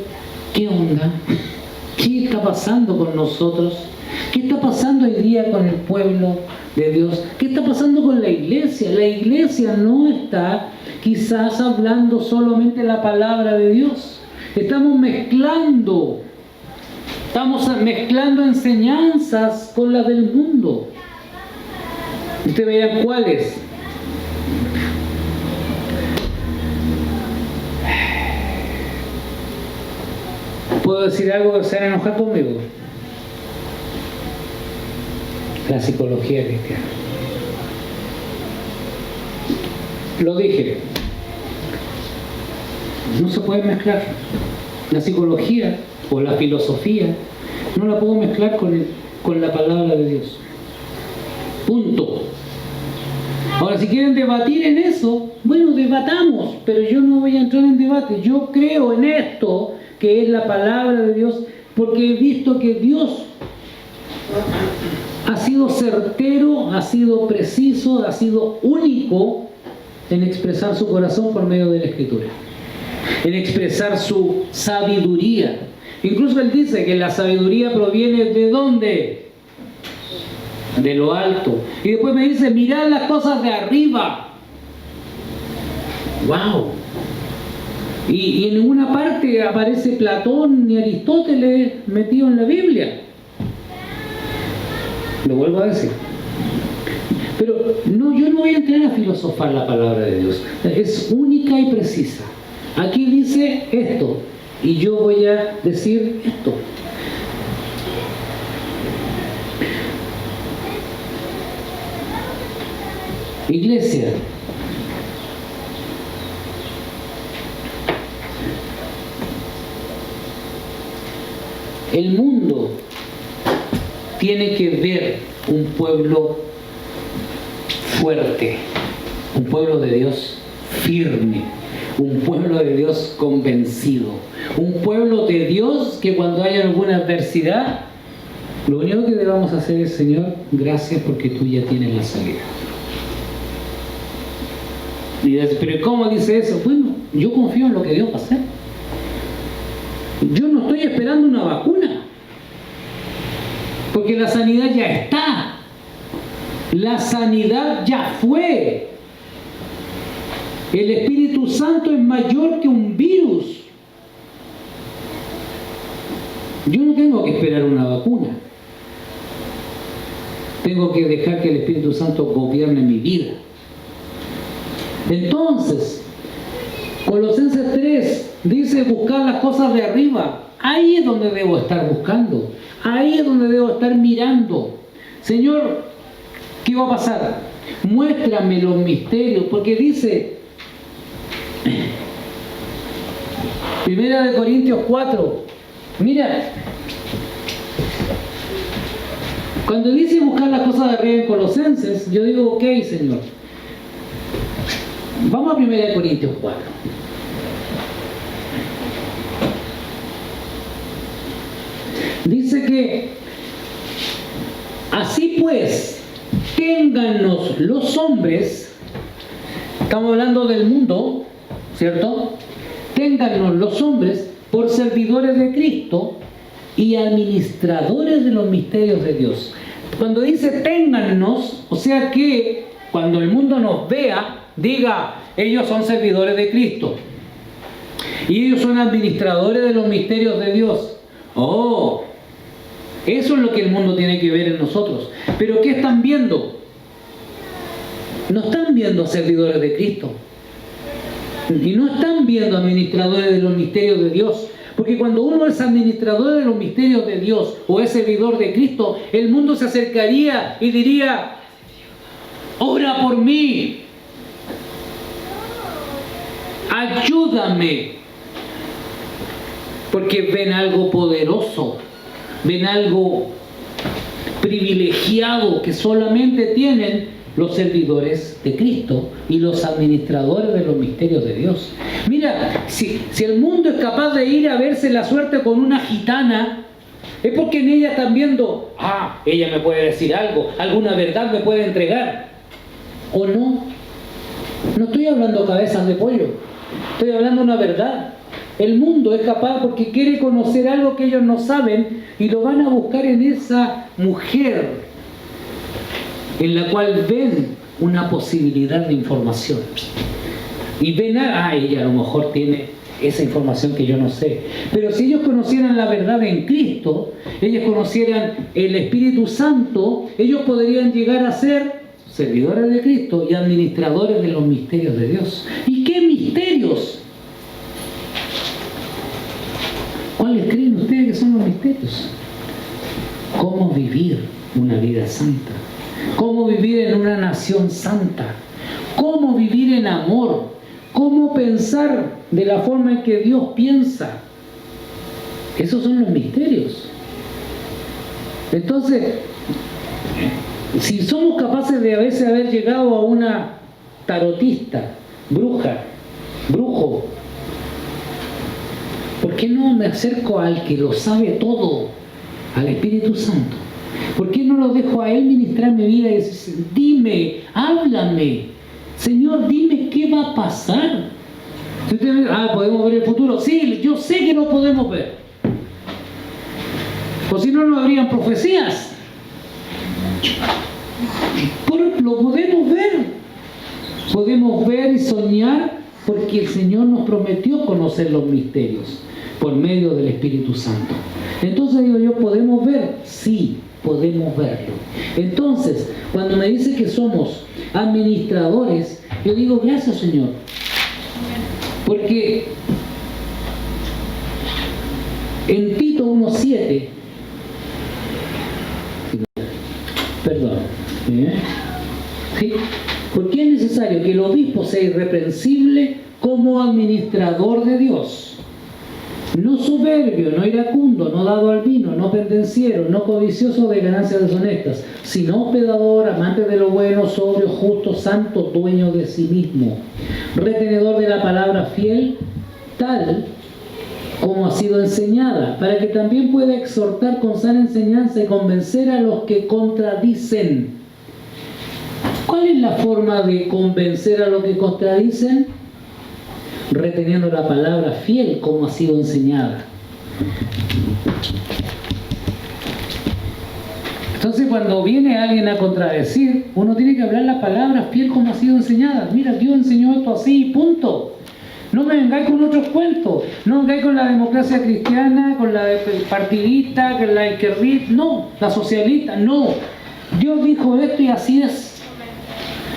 ¿qué onda? ¿Qué está pasando con nosotros? ¿Qué está pasando hoy día con el pueblo de Dios? ¿Qué está pasando con la iglesia? La iglesia no está quizás hablando solamente la palabra de Dios. Estamos mezclando enseñanzas con las del mundo. Ustedes vean cuáles. ¿Puedo decir algo que se van a enojar conmigo? La psicología cristiana. Lo dije. No se puede mezclar. La psicología o la filosofía no la puedo mezclar con la palabra de Dios. Punto. Ahora, si quieren debatir en eso, bueno, debatamos, pero yo no voy a entrar en debate. Yo creo en esto, que es la palabra de Dios, porque he visto que Dios ha sido certero, ha sido preciso, ha sido único en expresar su corazón por medio de la Escritura, en expresar su sabiduría. Incluso Él dice que la sabiduría proviene ¿de dónde? De lo alto. Y después me dice, mirad las cosas de arriba. ¡Wow! Y en ninguna parte aparece Platón ni Aristóteles metido en la Biblia. Lo vuelvo a decir. Pero no, yo no voy a entrar a filosofar la palabra de Dios. Es única y precisa. Aquí dice esto y yo voy a decir esto. Iglesia, el mundo tiene que ver un pueblo fuerte, un pueblo de Dios firme, un pueblo de Dios convencido, un pueblo de Dios que cuando haya alguna adversidad, lo único que debamos hacer es, Señor, gracias porque tú ya tienes la salida. Y dice, pero ¿cómo dice eso? Bueno, yo confío en lo que Dios va a hacer. Yo no estoy esperando una vacuna, porque la sanidad ya está. La sanidad ya fue. El Espíritu Santo es mayor que un virus. Yo no tengo que esperar una vacuna. Tengo que dejar que el Espíritu Santo gobierne mi vida. Entonces, Colosenses 3 dice buscar las cosas de arriba. Ahí es donde debo estar buscando. Ahí es donde debo estar mirando. Señor, ¿qué va a pasar? Muéstrame los misterios, porque dice 1 Corintios 4, mira, cuando dice buscar las cosas de arriba en Colosenses, yo digo, ok, Señor, vamos a 1 Corintios 4. Dice que así pues, téngannos los hombres, estamos hablando del mundo, ¿cierto? Téngannos los hombres por servidores de Cristo y administradores de los misterios de Dios. Cuando dice téngannos, o sea que cuando el mundo nos vea, diga, ellos son servidores de Cristo y ellos son administradores de los misterios de Dios. Oh, eso es lo que el mundo tiene que ver en nosotros. Pero ¿qué están viendo? No están viendo servidores de Cristo y no están viendo administradores de los misterios de Dios, porque cuando uno es administrador de los misterios de Dios o es servidor de Cristo, el mundo se acercaría y diría, ora por mí, ayúdame, porque ven algo poderoso, ven algo privilegiado que solamente tienen los servidores de Cristo y los administradores de los misterios de Dios. Mira, si el mundo es capaz de ir a verse la suerte con una gitana, es porque en ella están viendo, ella me puede decir algo, alguna verdad me puede entregar. ¿O no? No estoy hablando cabezas de pollo, estoy hablando una verdad. El mundo es capaz porque quiere conocer algo que ellos no saben y lo van a buscar en esa mujer en la cual ven una posibilidad de información. Y ven ella a lo mejor tiene esa información que yo no sé. Pero si ellos conocieran la verdad en Cristo, ellos conocieran el Espíritu Santo, ellos podrían llegar a ser servidores de Cristo y administradores de los misterios de Dios. ¿Y qué misterios? ¿Cuáles creen ustedes que son los misterios? ¿Cómo vivir una vida santa? ¿Cómo vivir en una nación santa? ¿Cómo vivir en amor? ¿Cómo pensar de la forma en que Dios piensa? Esos son los misterios. Entonces, si somos capaces de a veces haber llegado a una tarotista, brujo, ¿por qué no me acerco al que lo sabe todo, al Espíritu Santo? ¿Por qué no lo dejo a Él ministrar mi vida y decir, dime, háblame, Señor, dime qué va a pasar? Si usted me dice, ¿podemos ver el futuro? Sí, yo sé que lo podemos ver. O si no, no habrían profecías. Lo podemos ver. Podemos ver y soñar porque el Señor nos prometió conocer los misterios por medio del Espíritu Santo. Entonces digo yo, ¿podemos ver? Sí, podemos verlo. Entonces, cuando me dice que somos administradores, yo digo, gracias, Señor. Porque en Tito 1:7, perdón, ¿sí? Porque es necesario que el obispo sea irreprensible como administrador de Dios, no soberbio, no iracundo, no dado al vino, no pendenciero, no codicioso de ganancias deshonestas, sino hospedador, amante de lo bueno, sobrio, justo, santo, dueño de sí mismo, retenedor de la palabra fiel, tal como ha sido enseñada, para que también pueda exhortar con sana enseñanza y convencer a los que contradicen. ¿Cuál es la forma de convencer a los que contradicen? Reteniendo la palabra fiel como ha sido enseñada. Entonces, cuando viene alguien a contradecir, uno tiene que hablar la palabra fiel como ha sido enseñada. Mira, Dios enseñó esto así, punto. No me vengáis con otros cuentos. No me vengáis con la democracia cristiana, con la partidista, con la izquierdista. No, la socialista, no. Dios dijo esto y así es.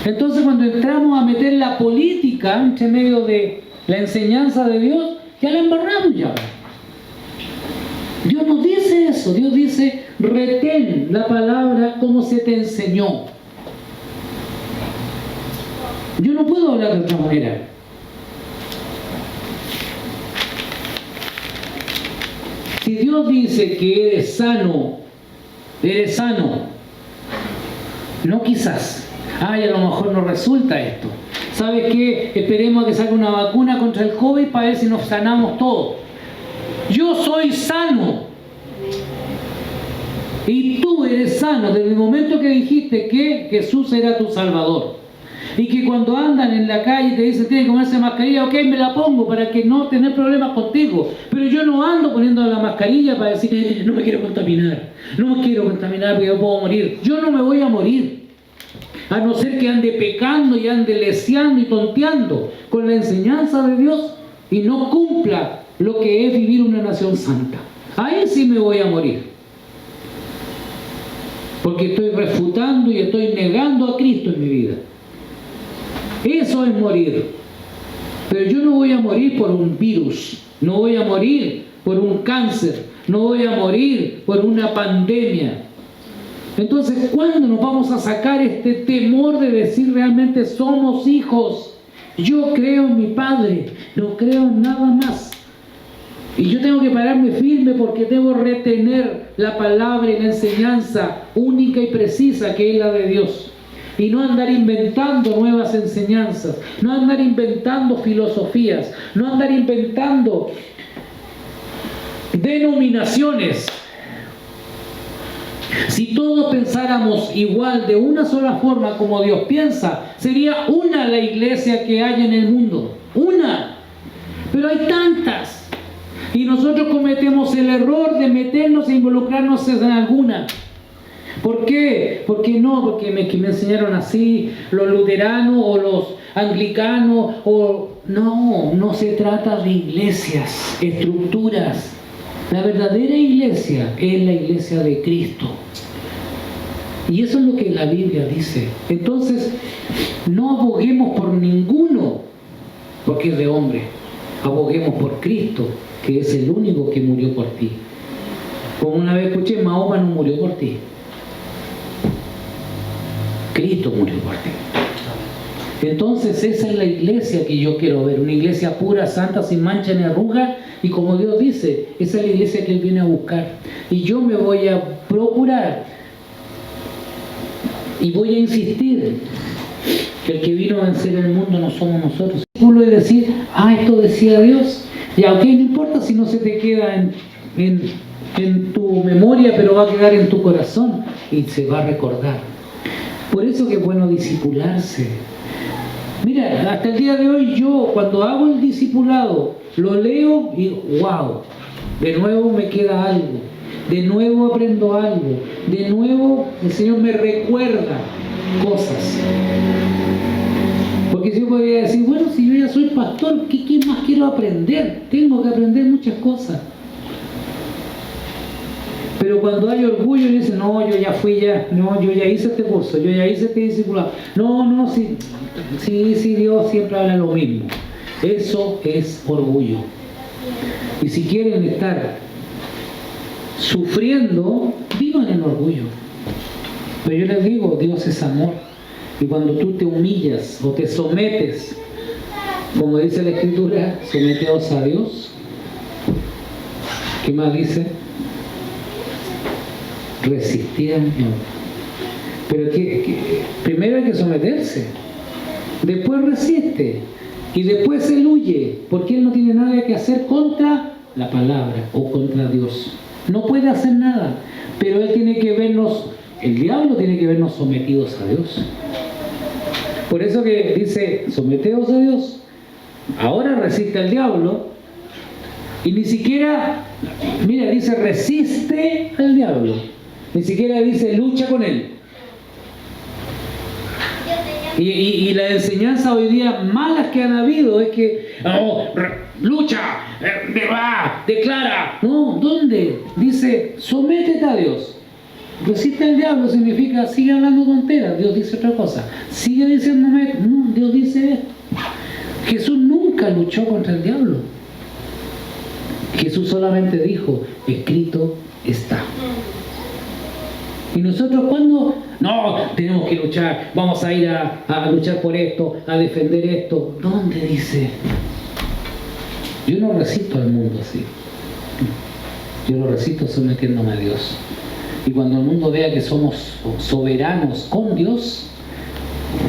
Entonces, cuando entramos a meter la política entre medio de la enseñanza de Dios, ya la embarramos ya. Dios nos dice eso. Dios dice, retén la palabra como se te enseñó. Yo no puedo hablar de otra manera. Si Dios dice que eres sano, no quizás. A lo mejor no resulta esto. ¿Sabes qué? Esperemos a que salga una vacuna contra el COVID para ver si nos sanamos todos. Yo soy sano. Y tú eres sano desde el momento que dijiste que Jesús era tu Salvador. Y que cuando andan en la calle te dicen, tienes que ponerse mascarilla, ok, me la pongo para que no tener problemas contigo. Pero yo no ando poniendo la mascarilla para decir, no me quiero contaminar. No me quiero contaminar porque yo puedo morir. Yo no me voy a morir. A no ser que ande pecando y ande leseando y tonteando con la enseñanza de Dios y no cumpla lo que es vivir una nación santa. Ahí sí me voy a morir. Porque estoy refutando y estoy negando a Cristo en mi vida. Eso es morir. Pero yo no voy a morir por un virus, no voy a morir por un cáncer, no voy a morir por una pandemia. Entonces, ¿cuándo nos vamos a sacar este temor de decir realmente somos hijos? Yo creo en mi Padre, no creo en nada más. Y yo tengo que pararme firme porque debo retener la palabra y la enseñanza única y precisa que es la de Dios. Y no andar inventando nuevas enseñanzas, no andar inventando filosofías, no andar inventando denominaciones. Si todos pensáramos igual, de una sola forma como Dios piensa, sería una la iglesia que hay en el mundo. Una. Pero hay tantas. Y nosotros cometemos el error de meternos e involucrarnos en alguna. ¿Por qué? Porque me enseñaron así, los luteranos o los anglicanos, no se trata de iglesias, estructuras. La verdadera iglesia es la iglesia de Cristo. Y eso es lo que la Biblia dice. Entonces, no aboguemos por ninguno, porque es de hombre. Aboguemos por Cristo, que es el único que murió por ti. Como una vez escuché, Mahoma no murió por ti. Cristo murió por ti. Entonces esa es la iglesia que yo quiero ver, una iglesia pura, santa, sin mancha ni arruga, y como Dios dice, esa es la iglesia que Él viene a buscar. Y yo me voy a procurar y voy a insistir que el que vino a vencer el mundo no somos nosotros. Y decir, esto decía Dios, y aunque no importa si no se te queda en tu memoria, pero va a quedar en tu corazón y se va a recordar. Por eso que es bueno discipularse. Mira, hasta el día de hoy yo cuando hago el discipulado lo leo y wow, de nuevo me queda algo, de nuevo aprendo algo, de nuevo el Señor me recuerda cosas. Porque yo podría decir, bueno, si yo ya soy pastor, ¿qué más quiero aprender? Tengo que aprender muchas cosas. Pero cuando hay orgullo y dicen, no, yo ya hice este curso, yo ya hice este discipulado. No, sí, Dios siempre habla lo mismo. Eso es orgullo. Y si quieren estar sufriendo, vivan en orgullo. Pero yo les digo, Dios es amor. Y cuando tú te humillas o te sometes, como dice la Escritura, someteos a Dios. ¿Qué más dice? Resistir al Señor. Pero primero hay que someterse, después resiste y después él huye, porque él no tiene nada que hacer contra la palabra o contra Dios. No puede hacer nada, pero él tiene que vernos, el diablo tiene que vernos sometidos a Dios. Por eso que dice, someteos a Dios. Ahora resiste al diablo y ni siquiera, mira, dice resiste al diablo. Ni siquiera dice lucha con él. Y la enseñanza hoy día malas que han habido es que lucha, declara. No, ¿dónde? Dice sométete a Dios. Resiste al diablo significa sigue hablando tonteras. Dios dice otra cosa. Sigue diciéndome, no, Dios dice esto. Jesús nunca luchó contra el diablo. Jesús solamente dijo, escrito está. Y nosotros cuando tenemos que luchar, vamos a ir a luchar por esto, a defender esto. ¿Dónde dice? Yo no resisto al mundo así. Yo lo resisto sometiéndome a Dios. Y cuando el mundo vea que somos soberanos con Dios,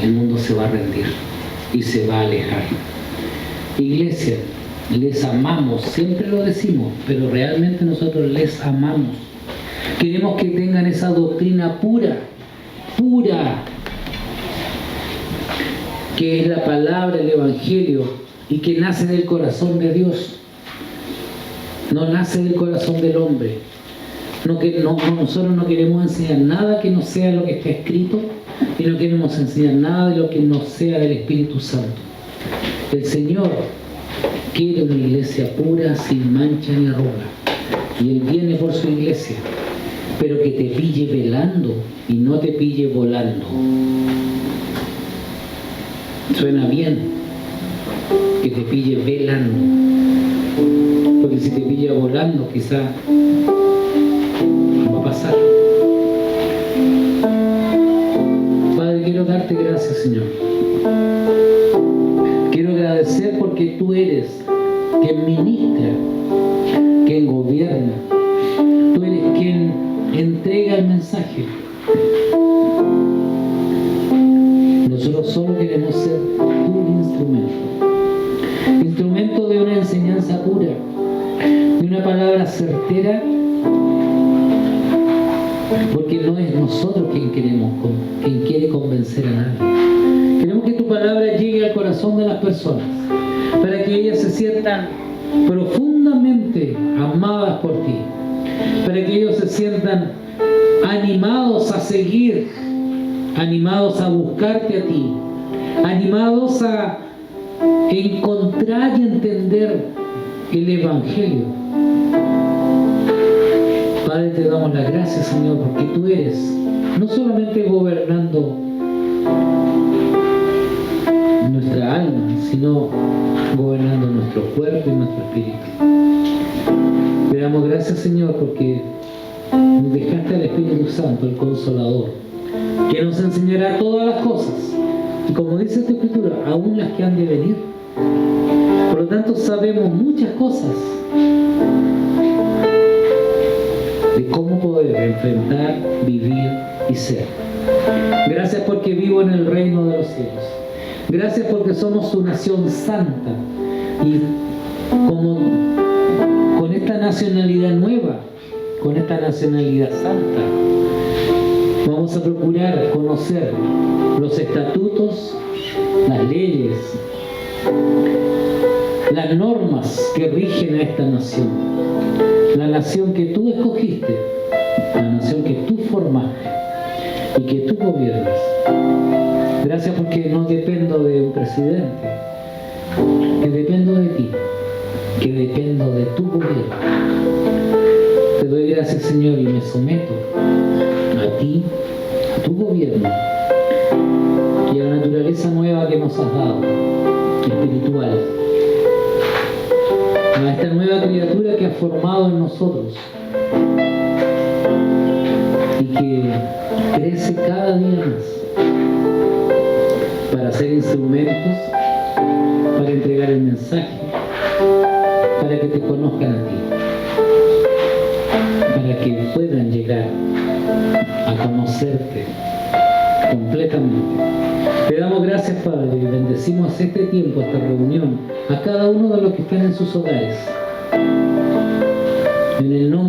el mundo se va a rendir y se va a alejar. Iglesia, les amamos, siempre lo decimos, pero realmente nosotros les amamos. Queremos que tengan esa doctrina pura, que es la palabra, el Evangelio, y que nace del corazón de Dios. No nace del corazón del hombre. Nosotros no queremos enseñar nada que no sea lo que está escrito, y no queremos enseñar nada de lo que no sea del Espíritu Santo. El Señor quiere una iglesia pura, sin mancha ni arruga, y Él viene por su iglesia, pero que te pille velando y no te pille volando. Suena bien que te pille velando, porque si te pilla volando quizá no va a pasar. Padre, quiero darte gracias, Señor. Quiero agradecer porque tú eres quien ministra, quien gobierna, tú eres quien entrega el mensaje. Nosotros solo queremos ser tu instrumento de una enseñanza pura, de una palabra certera, porque no es nosotros quien quiere convencer a nadie. Queremos que tu palabra llegue al corazón de las personas, para que ellas se sientan profundamente profundamente amadas por ti, para que ellos se sientan animados a seguir, animados a buscarte a ti, animados a encontrar y entender el Evangelio. Padre, te damos las gracias, Señor, porque tú eres no solamente gobernando nuestra alma, sino gobernando nuestro cuerpo y nuestro espíritu. Te damos gracias, Señor, porque nos dejaste al Espíritu Santo, el Consolador, que nos enseñará todas las cosas, y como dice esta Escritura, aún las que han de venir. Por lo tanto, sabemos muchas cosas de cómo poder enfrentar, vivir y ser. Gracias porque vivo en el reino de los cielos. Gracias porque somos tu nación santa, y como con esta nacionalidad nueva, con esta nacionalidad santa, vamos a procurar conocer los estatutos, las leyes, las normas que rigen a esta nación, la nación que tú escogiste, la nación que tú formaste y que tú gobiernas. Gracias porque no dependo de un presidente, que dependo de ti, que dependo de tu gobierno. Te doy gracias, Señor, y me someto a ti, a tu gobierno y a la naturaleza nueva que nos has dado, espiritual, a esta nueva criatura que has formado en nosotros y que crece cada día más para ser instrumentos, para entregar el mensaje, para que te conozcan a ti, para que puedan llegar a conocerte completamente. Te damos gracias, Padre, y bendecimos este tiempo, esta reunión, a cada uno de los que están en sus hogares. En el nombre